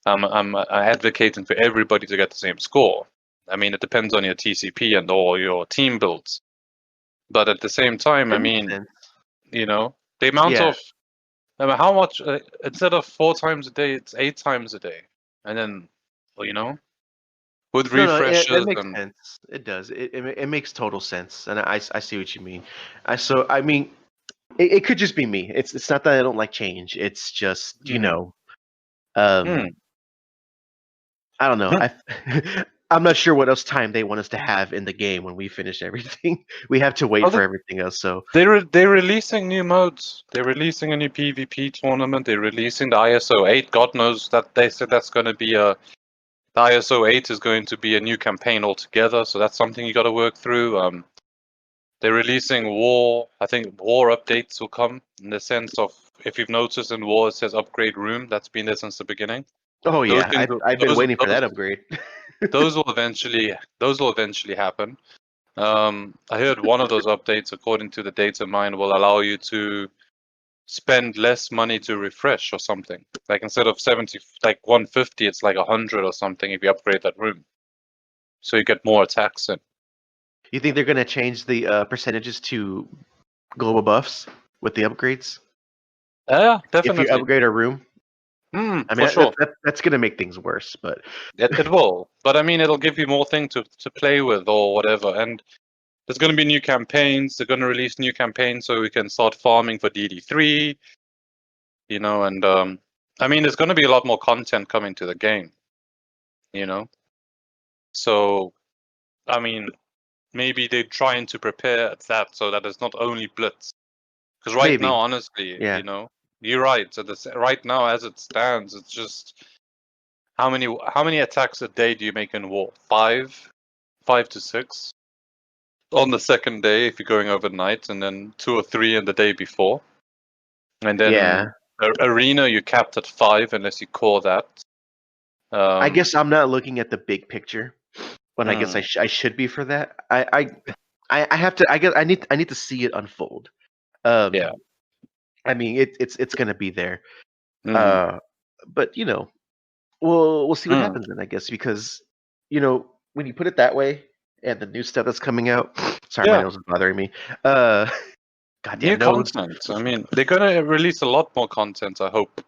I'm advocating for everybody to get the same score. I mean, it depends on your TCP and all your team builds. But at the same time, I mean, the amount of how much instead of 4 times a day, it's 8 times a day, and then with refreshes. It makes sense. It does. It makes total sense, and I see what you mean. I mean, it could just be me. It's not that I don't like change. It's just I don't know. I'm not sure what else time they want us to have in the game when we finish everything. We have to wait for everything else. So they're releasing new modes. They're releasing a new PvP tournament. They're releasing the ISO 8. God knows that they said that's going to be the ISO 8 is going to be a new campaign altogether. So that's something you got to work through. They're releasing War. I think War updates will come in the sense of, if you've noticed in War, it says upgrade room. That's been there since the beginning. Oh yeah, I've been waiting for that upgrade. those will eventually happen. I heard one of those updates, according to the data mine, will allow you to spend less money to refresh or something. Like instead of 150, it's like 100 or something if you upgrade that room. So you get more attacks in. You think they're gonna change the percentages to global buffs with the upgrades? Yeah, definitely. If you upgrade a room. I mean, for sure. That's going to make things worse, but it will. But I mean, it'll give you more things to play with or whatever. And there's going to be new campaigns. They're going to release new campaigns so we can start farming for DD3. And I mean, there's going to be a lot more content coming to the game. So, I mean, maybe they're trying to prepare that so that it's not only Blitz. Because right now, honestly, you're right. So right now, as it stands, it's just how many attacks a day do you make in War? 5 to 6 on the second day if you're going overnight, and then 2 or 3 in the day before. And then Arena, you capped at 5 unless you core that. I guess I'm not looking at the big picture, but I guess I should be for that. I have to. I guess I need to see it unfold. Yeah. I mean, it's gonna be there. But we'll see what happens then. I guess because when you put it that way, and the new stuff that's coming out. Sorry, my nose is bothering me. Goddamn nose. Content. I mean, they're gonna release a lot more content. I hope,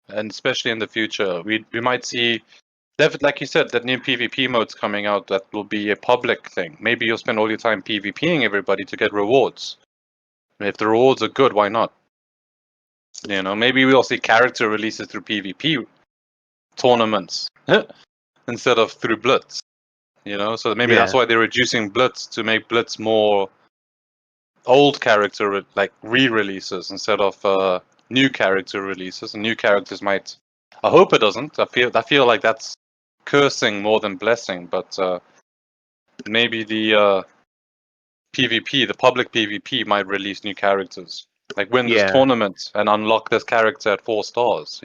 and especially in the future, we might see. Like you said, that new PvP mode's coming out. That will be a public thing. Maybe you'll spend all your time PvPing everybody to get rewards. If the rewards are good, why not? Maybe we'll see character releases through PvP tournaments instead of through Blitz. So maybe that's why they're reducing Blitz to make Blitz more old character, like re-releases instead of new character releases. And new characters might. I hope it doesn't. I feel like that's cursing more than blessing. But maybe the PvP, the public PvP, might release new characters. Like win this tournament and unlock this character at 4 stars.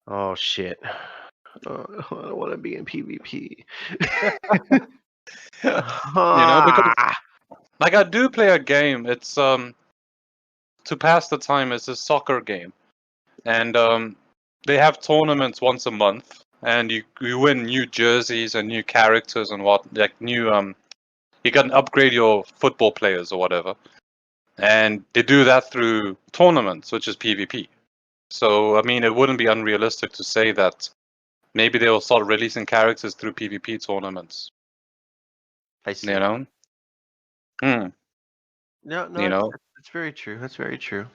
Oh shit. I don't want to be in PvP. Because like I do play a game. It's to pass the time. It's a soccer game, and they have tournaments once a month, and you win new jerseys and new characters and new you can upgrade your football players or whatever, and they do that through tournaments, which is PvP. So I mean, it wouldn't be unrealistic to say that maybe they will start releasing characters through PvP tournaments. I see. No, that's very true. That's very true.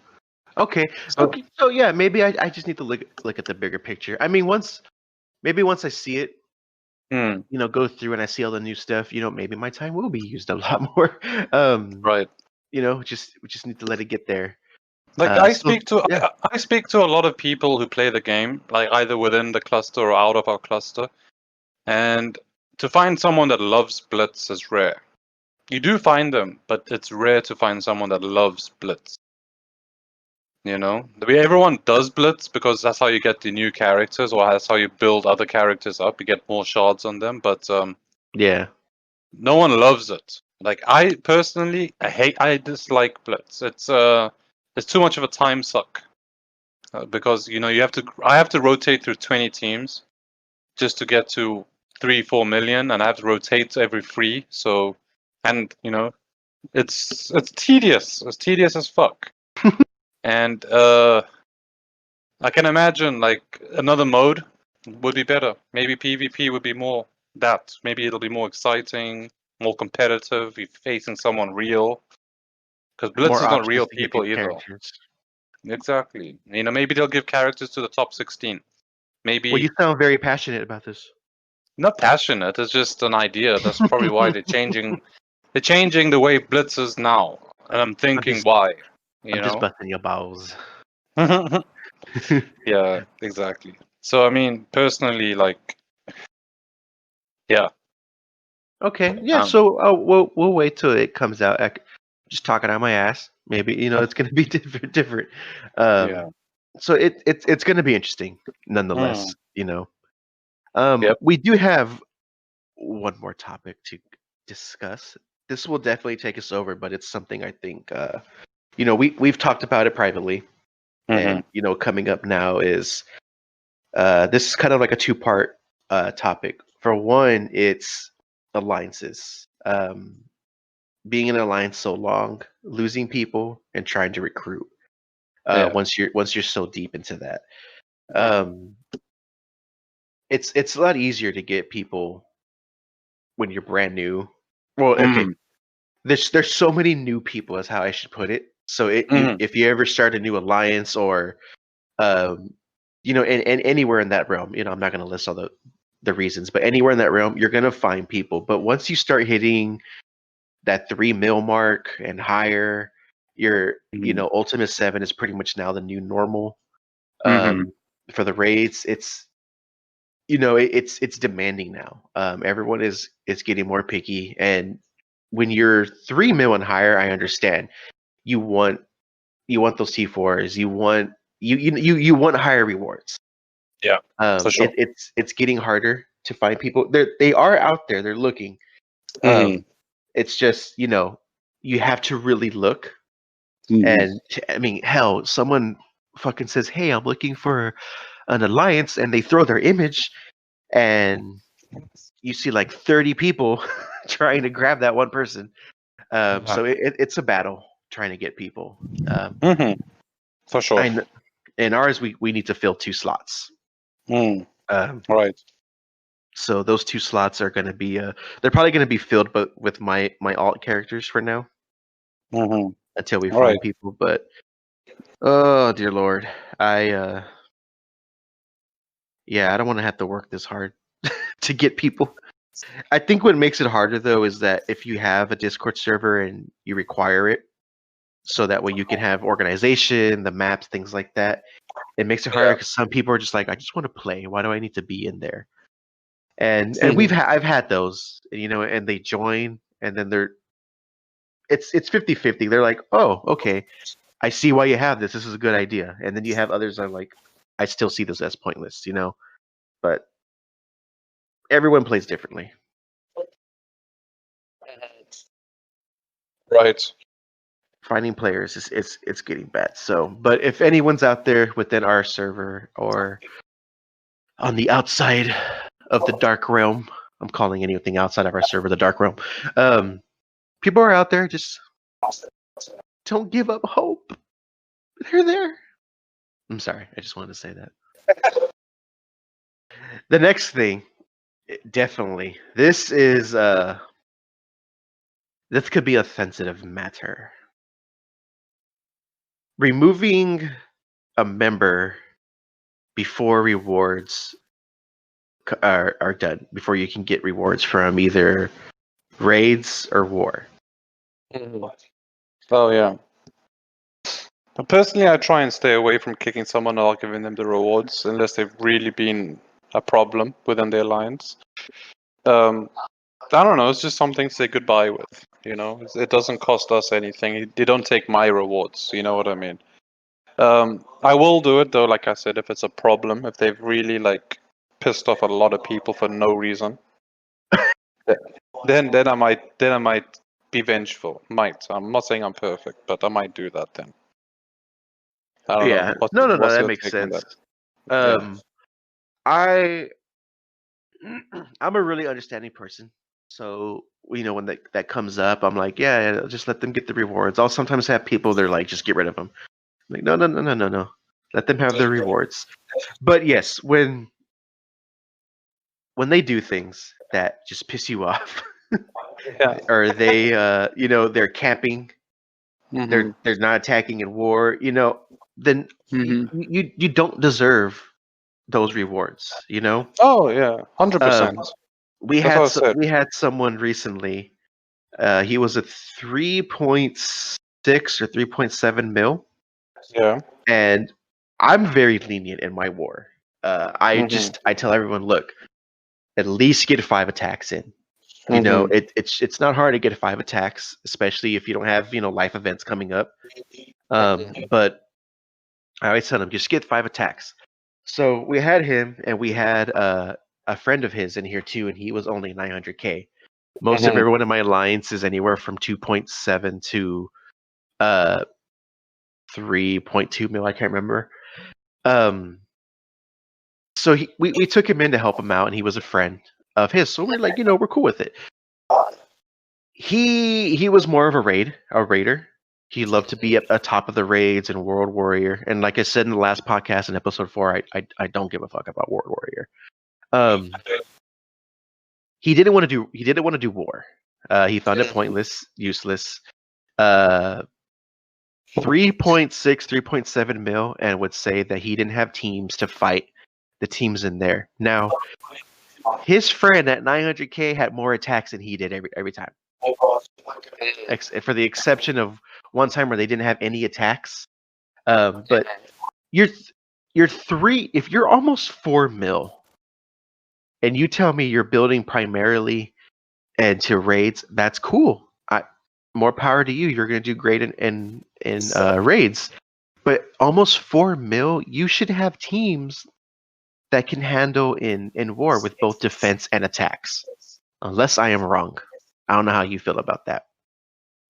Okay. So yeah, maybe I just need to look at the bigger picture. I mean, once I see it, go through and I see all the new stuff, maybe my time will be used a lot more. Right. We just need to let it get there. Like I speak to a lot of people who play the game, like either within the cluster or out of our cluster, and to find someone that loves Blitz is rare. You do find them, but it's rare to find someone that loves Blitz. Everyone does Blitz because that's how you get the new characters, or that's how you build other characters up. You get more shards on them, but no one loves it. Like I personally, I dislike Blitz. It's too much of a time suck because I have to rotate through 20 teams just to get to 3-4 million, and I have to rotate every 3. So, and It's tedious. It's tedious as fuck. And I can imagine like another mode would be better. Maybe PvP would be more that. Maybe it'll be more exciting, more competitive. You're facing someone real. Because Blitz More is not options real to get people these either. characters. Exactly. Maybe they'll give characters to the top 16. Maybe. Well, you sound very passionate about this. Not passionate. It's just an idea. That's probably why they're changing. They're changing the way Blitz is now, and I'm thinking why. I'm just busting your balls. Yeah, exactly. So I mean, personally, like, yeah. Okay, yeah. So we'll wait till it comes out. Just talking out my ass. Maybe it's gonna be different. Yeah. So it's gonna be interesting, nonetheless. Yep. We do have one more topic to discuss. This will definitely take us over, but it's something I think we've talked about it privately, and coming up now is this is kind of like a two-part topic. For one, it's alliances. Being in an alliance so long, losing people, and trying to recruit. Once you're so deep into that, it's a lot easier to get people when you're brand new. Well, okay, there's so many new people, is how I should put it. So if you ever start a new alliance or and anywhere in that realm, I'm not going to list all the reasons, but anywhere in that realm, you're going to find people. But once you start hitting that 3 mil mark and higher, your Ultimate 7 is pretty much now the new normal. For the raids, it's it's demanding now. Everyone is getting more picky, and when you're 3 mil and higher, I understand you want those T4s, you want you want higher rewards. Yeah, for sure. It's getting harder to find people. They are out there. They're looking. It's just you have to really look. And I mean, hell, someone fucking says, "Hey, I'm looking for an alliance," and they throw their image, and you see like 30 people trying to grab that one person. So it's a battle trying to get people. For sure. In ours, we need to fill 2 slots. Right. So those 2 slots are going to be they're probably going to be filled, but with my alt characters for now. Until we find people, but oh dear Lord, I don't want to have to work this hard to get people. I think what makes it harder though is that if you have a Discord server and you require it, so that way you can have organization, the maps, things like that. It makes it harder because some people are just like, I just want to play. Why do I need to be in there? And I've had those, and they join, and then it's 50-50. They're like, oh, okay, I see why you have this. This is a good idea. And then you have others that are like, I still see this as pointless, But everyone plays differently. Right. Finding players it's getting bad. So, but if anyone's out there within our server or on the outside of the dark realm, I'm calling anything outside of our server the dark realm. People are out there, just don't give up hope. They're there. I'm sorry, I just wanted to say that. The next thing, definitely, this could be a sensitive matter. Removing a member before rewards are done, before you can get rewards from either raids or war. Oh yeah. But personally, I try and stay away from kicking someone or giving them the rewards unless they've really been a problem within the alliance. I don't know. It's just something to say goodbye with. It doesn't cost us anything. They don't take my rewards. You know what I mean? I will do it though. Like I said, if it's a problem, if they've really pissed off a lot of people for no reason, then I might be vengeful. I'm not saying I'm perfect, but I might do that then. I don't know. No, that makes sense. I'm a really understanding person, so when that comes up, I'm like, yeah, just let them get the rewards. I'll sometimes have people they're like, just get rid of them. I'm like, no. Let them have their rewards. But yes, when they do things that just piss you off, or they, they're camping, they're not attacking in war, then you don't deserve those rewards. Oh yeah, 100%. We had someone recently. He was a 3.6 or 3.7 mil. Yeah. And I'm very lenient in my war. I tell everyone, look, at least get 5 attacks in. It's not hard to get 5 attacks, especially if you don't have life events coming up. But I always tell him, just get 5 attacks. So we had him, and we had a friend of his in here too, and he was only 900k. Most of everyone in my alliance is anywhere from 2.7 to 3.2 mil. I can't remember. So we took him in to help him out, and he was a friend of his. So we're like, we're cool with it. He was more of a raider. He loved to be at the top of the raids and World Warrior. And like I said in the last podcast in episode 4, I don't give a fuck about World Warrior. He didn't want to do war. He found it pointless, useless. 3.6, 3.7 mil, and would say that he didn't have teams to fight the teams in there. Now, his friend at 900k had more attacks than he did every time. For the exception of one time where they didn't have any attacks. But you're 3. If you're almost 4 mil, and you tell me you're building primarily and to raids, that's cool. More power to you. You're going to do great in raids. But almost 4 mil, you should have teams that can handle in war with both defense and attacks. Unless I am wrong. I don't know how you feel about that.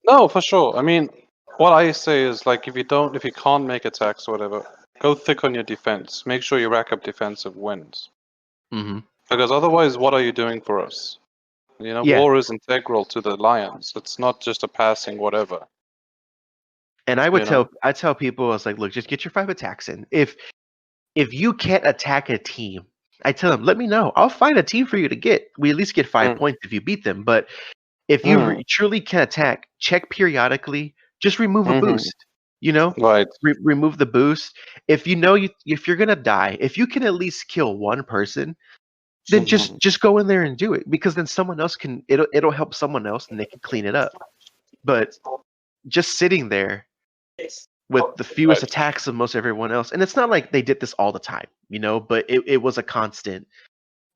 No, for sure. I mean, what I say is, like, if you can't make attacks or whatever, go thick on your defense. Make sure you rack up defensive wins. Because otherwise, what are you doing for us? War is integral to the alliance. It's not just a passing whatever. And I tell people, I was like, look, just get your 5 attacks in. If you can't attack a team, I tell them, let me know. I'll find a team for you to get. We at least get 5 points if you beat them. But if you truly can attack, check periodically. Just remove a boost. Right. Remove the boost. If if you're gonna die, if you can at least kill one person, then just go in there and do it, because then someone else can. It'll help someone else, and they can clean it up. But just sitting there with the fewest attacks of most everyone else, and it's not like they did this all the time, but it was a constant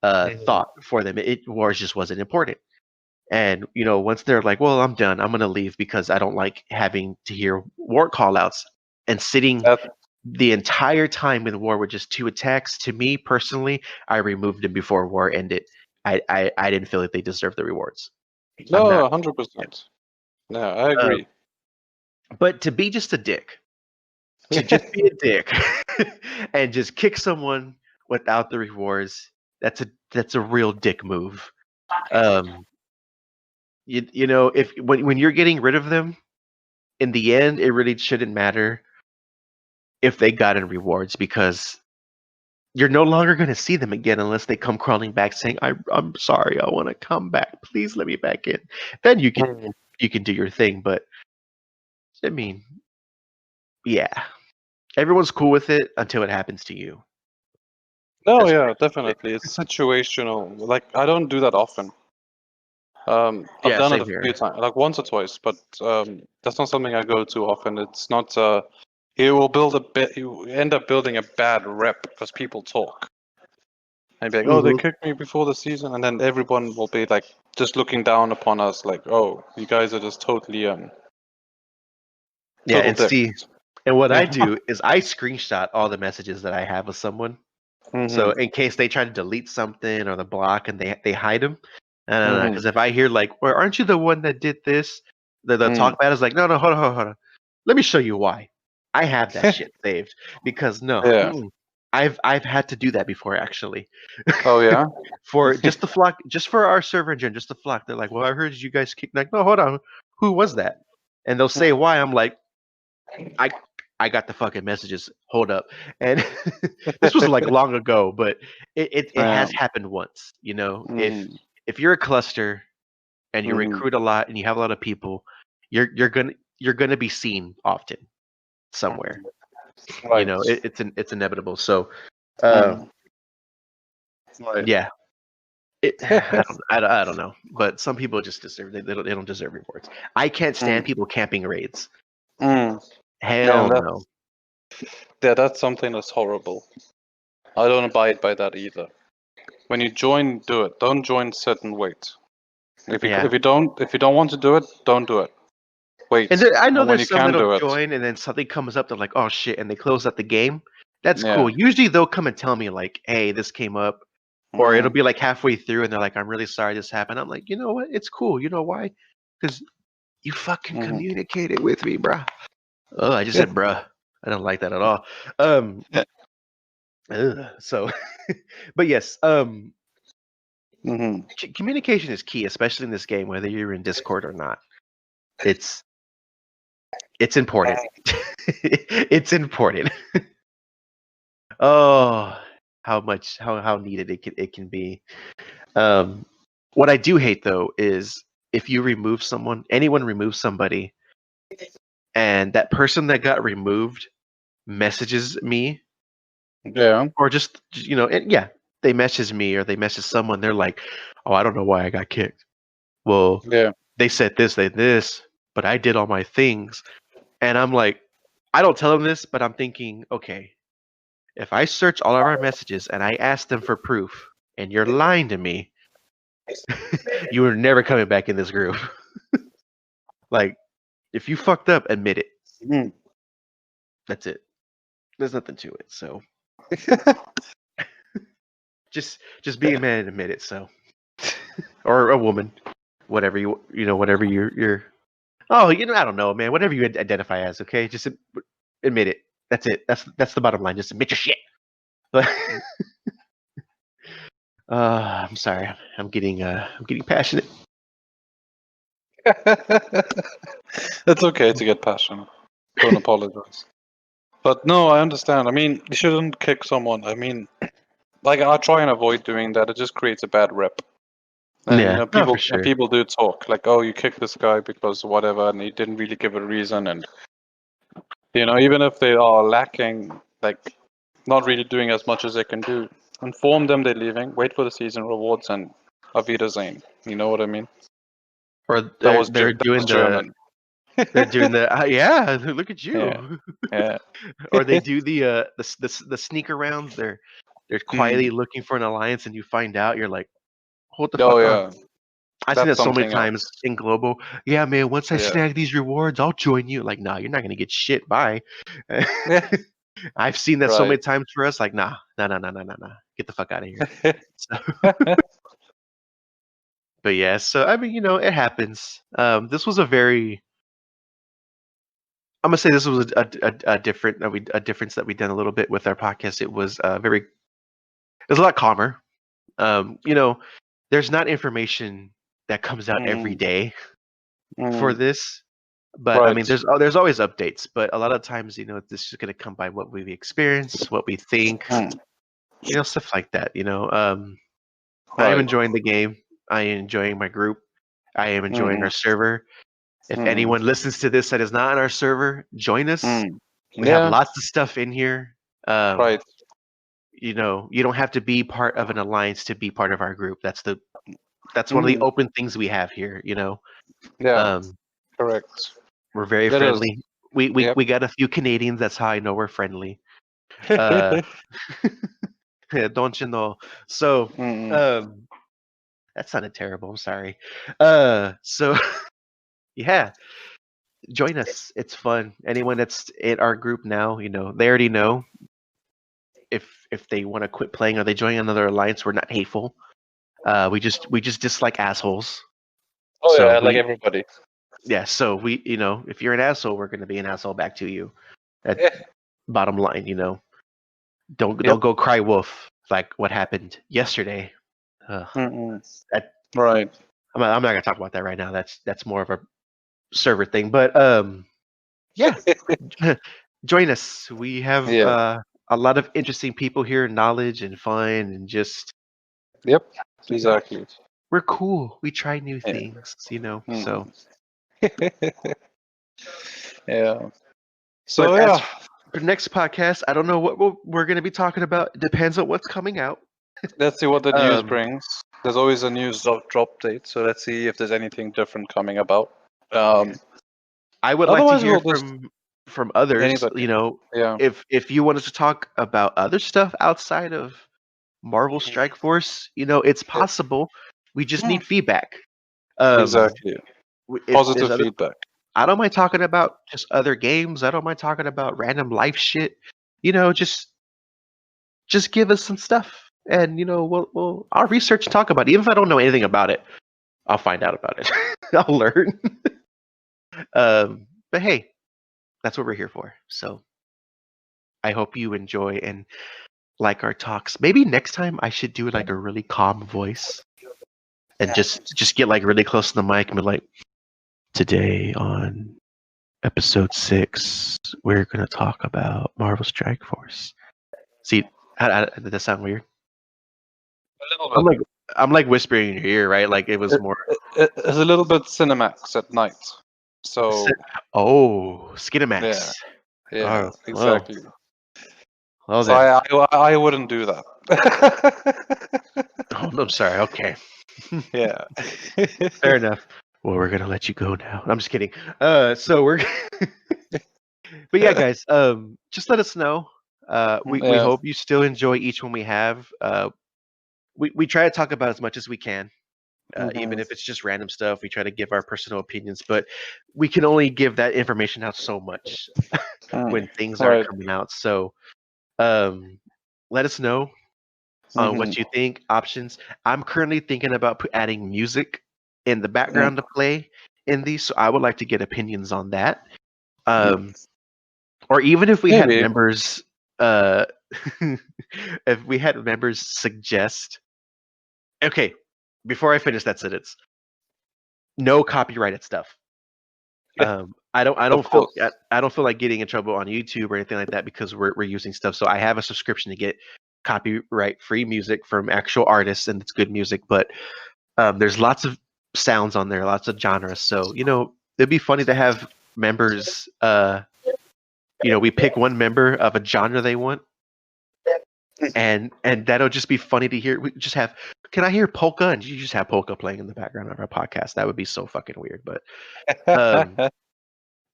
thought for them. War just wasn't important. And once they're like, well, I'm done, I'm gonna leave because I don't like having to hear war callouts and sitting the entire time in war with just 2 attacks. To me personally, I removed them before war ended. I didn't feel like they deserved the rewards. No, 100%. No, I agree. But to be just a dick, and just kick someone without the rewards, that's a real dick move. If when you're getting rid of them, in the end, it really shouldn't matter if they got in rewards, because you're no longer going to see them again unless they come crawling back saying, I'm sorry, I want to come back. Please let me back in. Then you can do your thing. But I mean, yeah, everyone's cool with it until it happens to you. No, yeah, definitely. It's situational. Like, I don't do that often. I've done it a few times, like once or twice, but that's not something I go to often. It's not. You will you end up building a bad rep because people talk. And be like, oh, they kicked me before the season, and then everyone will be like just looking down upon us, like, oh, you guys are just totally yeah. And see, and what I do is I screenshot all the messages that I have with someone. So in case they try to delete something or the block and they hide them. Because if I hear like, well, aren't you the one that did this? The talk bad is like, no, hold on. Let me show you why. I have that shit saved, because I've had to do that before actually. Oh yeah. For just the flock, just for our server engine, just the flock. They're like, well, I heard you guys kick. Like, no, hold on, who was that? And they'll say why. I'm like, I got the fucking messages. Hold up, and this was like long ago, but it has happened once. You know, if you're a cluster and you recruit a lot and you have a lot of people, you're gonna be seen often somewhere. Right. You know, it's inevitable. So, yeah. I don't know, but some people just deserve they don't deserve rewards. I can't stand people camping raids. Hell no. Yeah, that's something that's horrible. I don't abide by that either. When you join, do it. Don't join, sit and wait. If you don't want to do it, don't do it. Wait. And I know there's some that'll join, and then something comes up. They're like, "Oh shit!" and they close out the game. That's cool. Usually they'll come and tell me like, "Hey, this came up," or it'll be like halfway through, and they're like, "I'm really sorry this happened." I'm like, you know what? It's cool. You know why? Because you fucking communicated with me, bruh. Oh, I just said, bruh. I don't like that at all. So, but yes, communication is key, especially in this game, whether you're in Discord or not. It's important. It's important. Oh, how needed it can be. What I do hate though is if you remove anyone removes somebody, and that person that got removed messages me. Yeah. Or just they message me or they message someone. They're like, "Oh, I don't know why I got kicked." Well, they said this, but I did all my things, and I'm like, I don't tell them this, but I'm thinking, okay, if I search all of our messages and I ask them for proof, and you're lying to me, you are never coming back in this group. Like, if you fucked up, admit it. That's it. There's nothing to it. So. Just be a man and admit it. So, or a woman, whatever whatever you're. Oh, I don't know, man. Whatever you identify as, okay. Just admit it. That's it. That's the bottom line. Just admit your shit. I'm sorry. I'm getting passionate. It's okay to get passionate. Don't apologize. But no, I understand. I mean, you shouldn't kick someone. I mean, like I try and avoid doing that. It just creates a bad rep. And people do talk like, "Oh, you kicked this guy because whatever," and he didn't really give a reason. And even if they are lacking, like not really doing as much as they can do, inform them they're leaving. Wait for the season rewards and Auf Wiedersehen. You know what I mean? Or they're doing the yeah. Look at you. Yeah. Or they do the sneak arounds. They're quietly looking for an alliance, and you find out. You're like, hold the fuck on. I've seen that so many times in global. Yeah, man. Once I snag these rewards, I'll join you. Like, nah, you're not gonna get shit. Bye. I've seen that so many times for us. Like, nah. Get the fuck out of here. But yeah, so I mean, it happens. This was a very. I'm gonna say this was a difference that we done a little bit with our podcast. It was it was a lot calmer. There's not information that comes out every day for this, but I mean, there's always updates. But a lot of times, this is gonna come by what we've experienced, what we think, stuff like that. I am enjoying the game. I am enjoying my group. I am enjoying our server. If anyone listens to this that is not on our server, join us. We have lots of stuff in here. You don't have to be part of an alliance to be part of our group. That's one of the open things we have here. Yeah. Correct. We're very friendly. We got a few Canadians. That's how I know we're friendly. Don't you know? So, that sounded terrible. I'm sorry. So. Yeah, join us. It's fun. Anyone that's in our group now, they already know. If they want to quit playing or they join another alliance, we're not hateful. We just dislike assholes. Oh so like everybody. Yeah. So we, if you're an asshole, we're going to be an asshole back to you. That's bottom line. Don't go cry wolf like what happened yesterday. Right. I'm not gonna talk about that right now. That's more of a server thing. But yeah, join us. We have a lot of interesting people here, knowledge and fun, and just exactly. We're cool. We try new things, So yeah. So for the next podcast, I don't know what we're going to be talking about. It depends on what's coming out. Let's see what the news brings. There's always a news drop date, so let's see if there's anything different coming about. I would like to hear from others. Anybody. If you wanted to talk about other stuff outside of Marvel Strike Force, it's possible. We just need feedback. Exactly. Positive feedback. I don't mind talking about just other games. I don't mind talking about random life shit. Just give us some stuff, and I'll research and talk about it. Even if I don't know anything about it, I'll find out about it. I'll learn. But hey, that's what we're here for. So I hope you enjoy and like our talks. Maybe next time I should do like a really calm voice and just get like really close to the mic and be like, today on episode 6, we're gonna talk about Marvel Strike Force. See, how did that sound weird? A little bit. I'm like whispering in your ear, right? Like it was more. It's a little bit Cinemax at night. So. Skinemax. Yeah. Exactly. Well, so I wouldn't do that. Oh, I'm sorry. Okay. Yeah. Fair enough. Well, we're gonna let you go now. I'm just kidding. So we're. But yeah, guys. Just let us know. We hope you still enjoy each one we have. We try to talk about as much as we can, even if it's just random stuff. We try to give our personal opinions, but we can only give that information out so much when things are coming out. So, let us know what you think. Options. I'm currently thinking about adding music in the background to play in these, so I would like to get opinions on that. Or even if we had members, if we had members suggest. Okay, before I finish that sentence, no copyrighted stuff. I don't feel like getting in trouble on YouTube or anything like that because we're using stuff. So I have a subscription to get copyright-free music from actual artists, and it's good music. But there's lots of sounds on there, lots of genres. So it'd be funny to have members. We pick one member of a genre they want, and that'll just be funny to hear. We just have. Can I hear polka? And you just have polka playing in the background of our podcast. That would be so fucking weird. But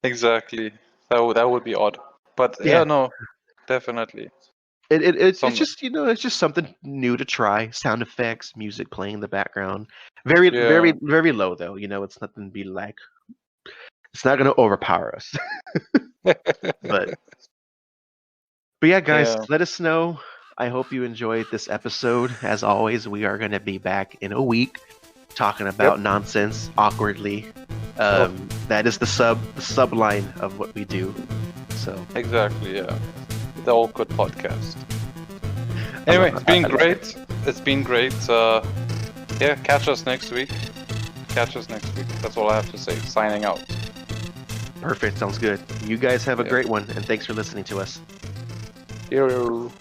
exactly, that would be odd. But yeah, no, definitely. It's just it's just something new to try. Sound effects, music playing in the background. Very very low though. It's nothing to be like. It's not gonna overpower us. but yeah, guys, let us know. I hope you enjoyed this episode. As always, we are going to be back in a week talking about nonsense awkwardly. That is the subline of what we do. So exactly, yeah. The awkward podcast. Anyway, it's been great. It's been great. Catch us next week. That's all I have to say. Signing out. Perfect. Sounds good. You guys have a great one, and thanks for listening to us. Yo.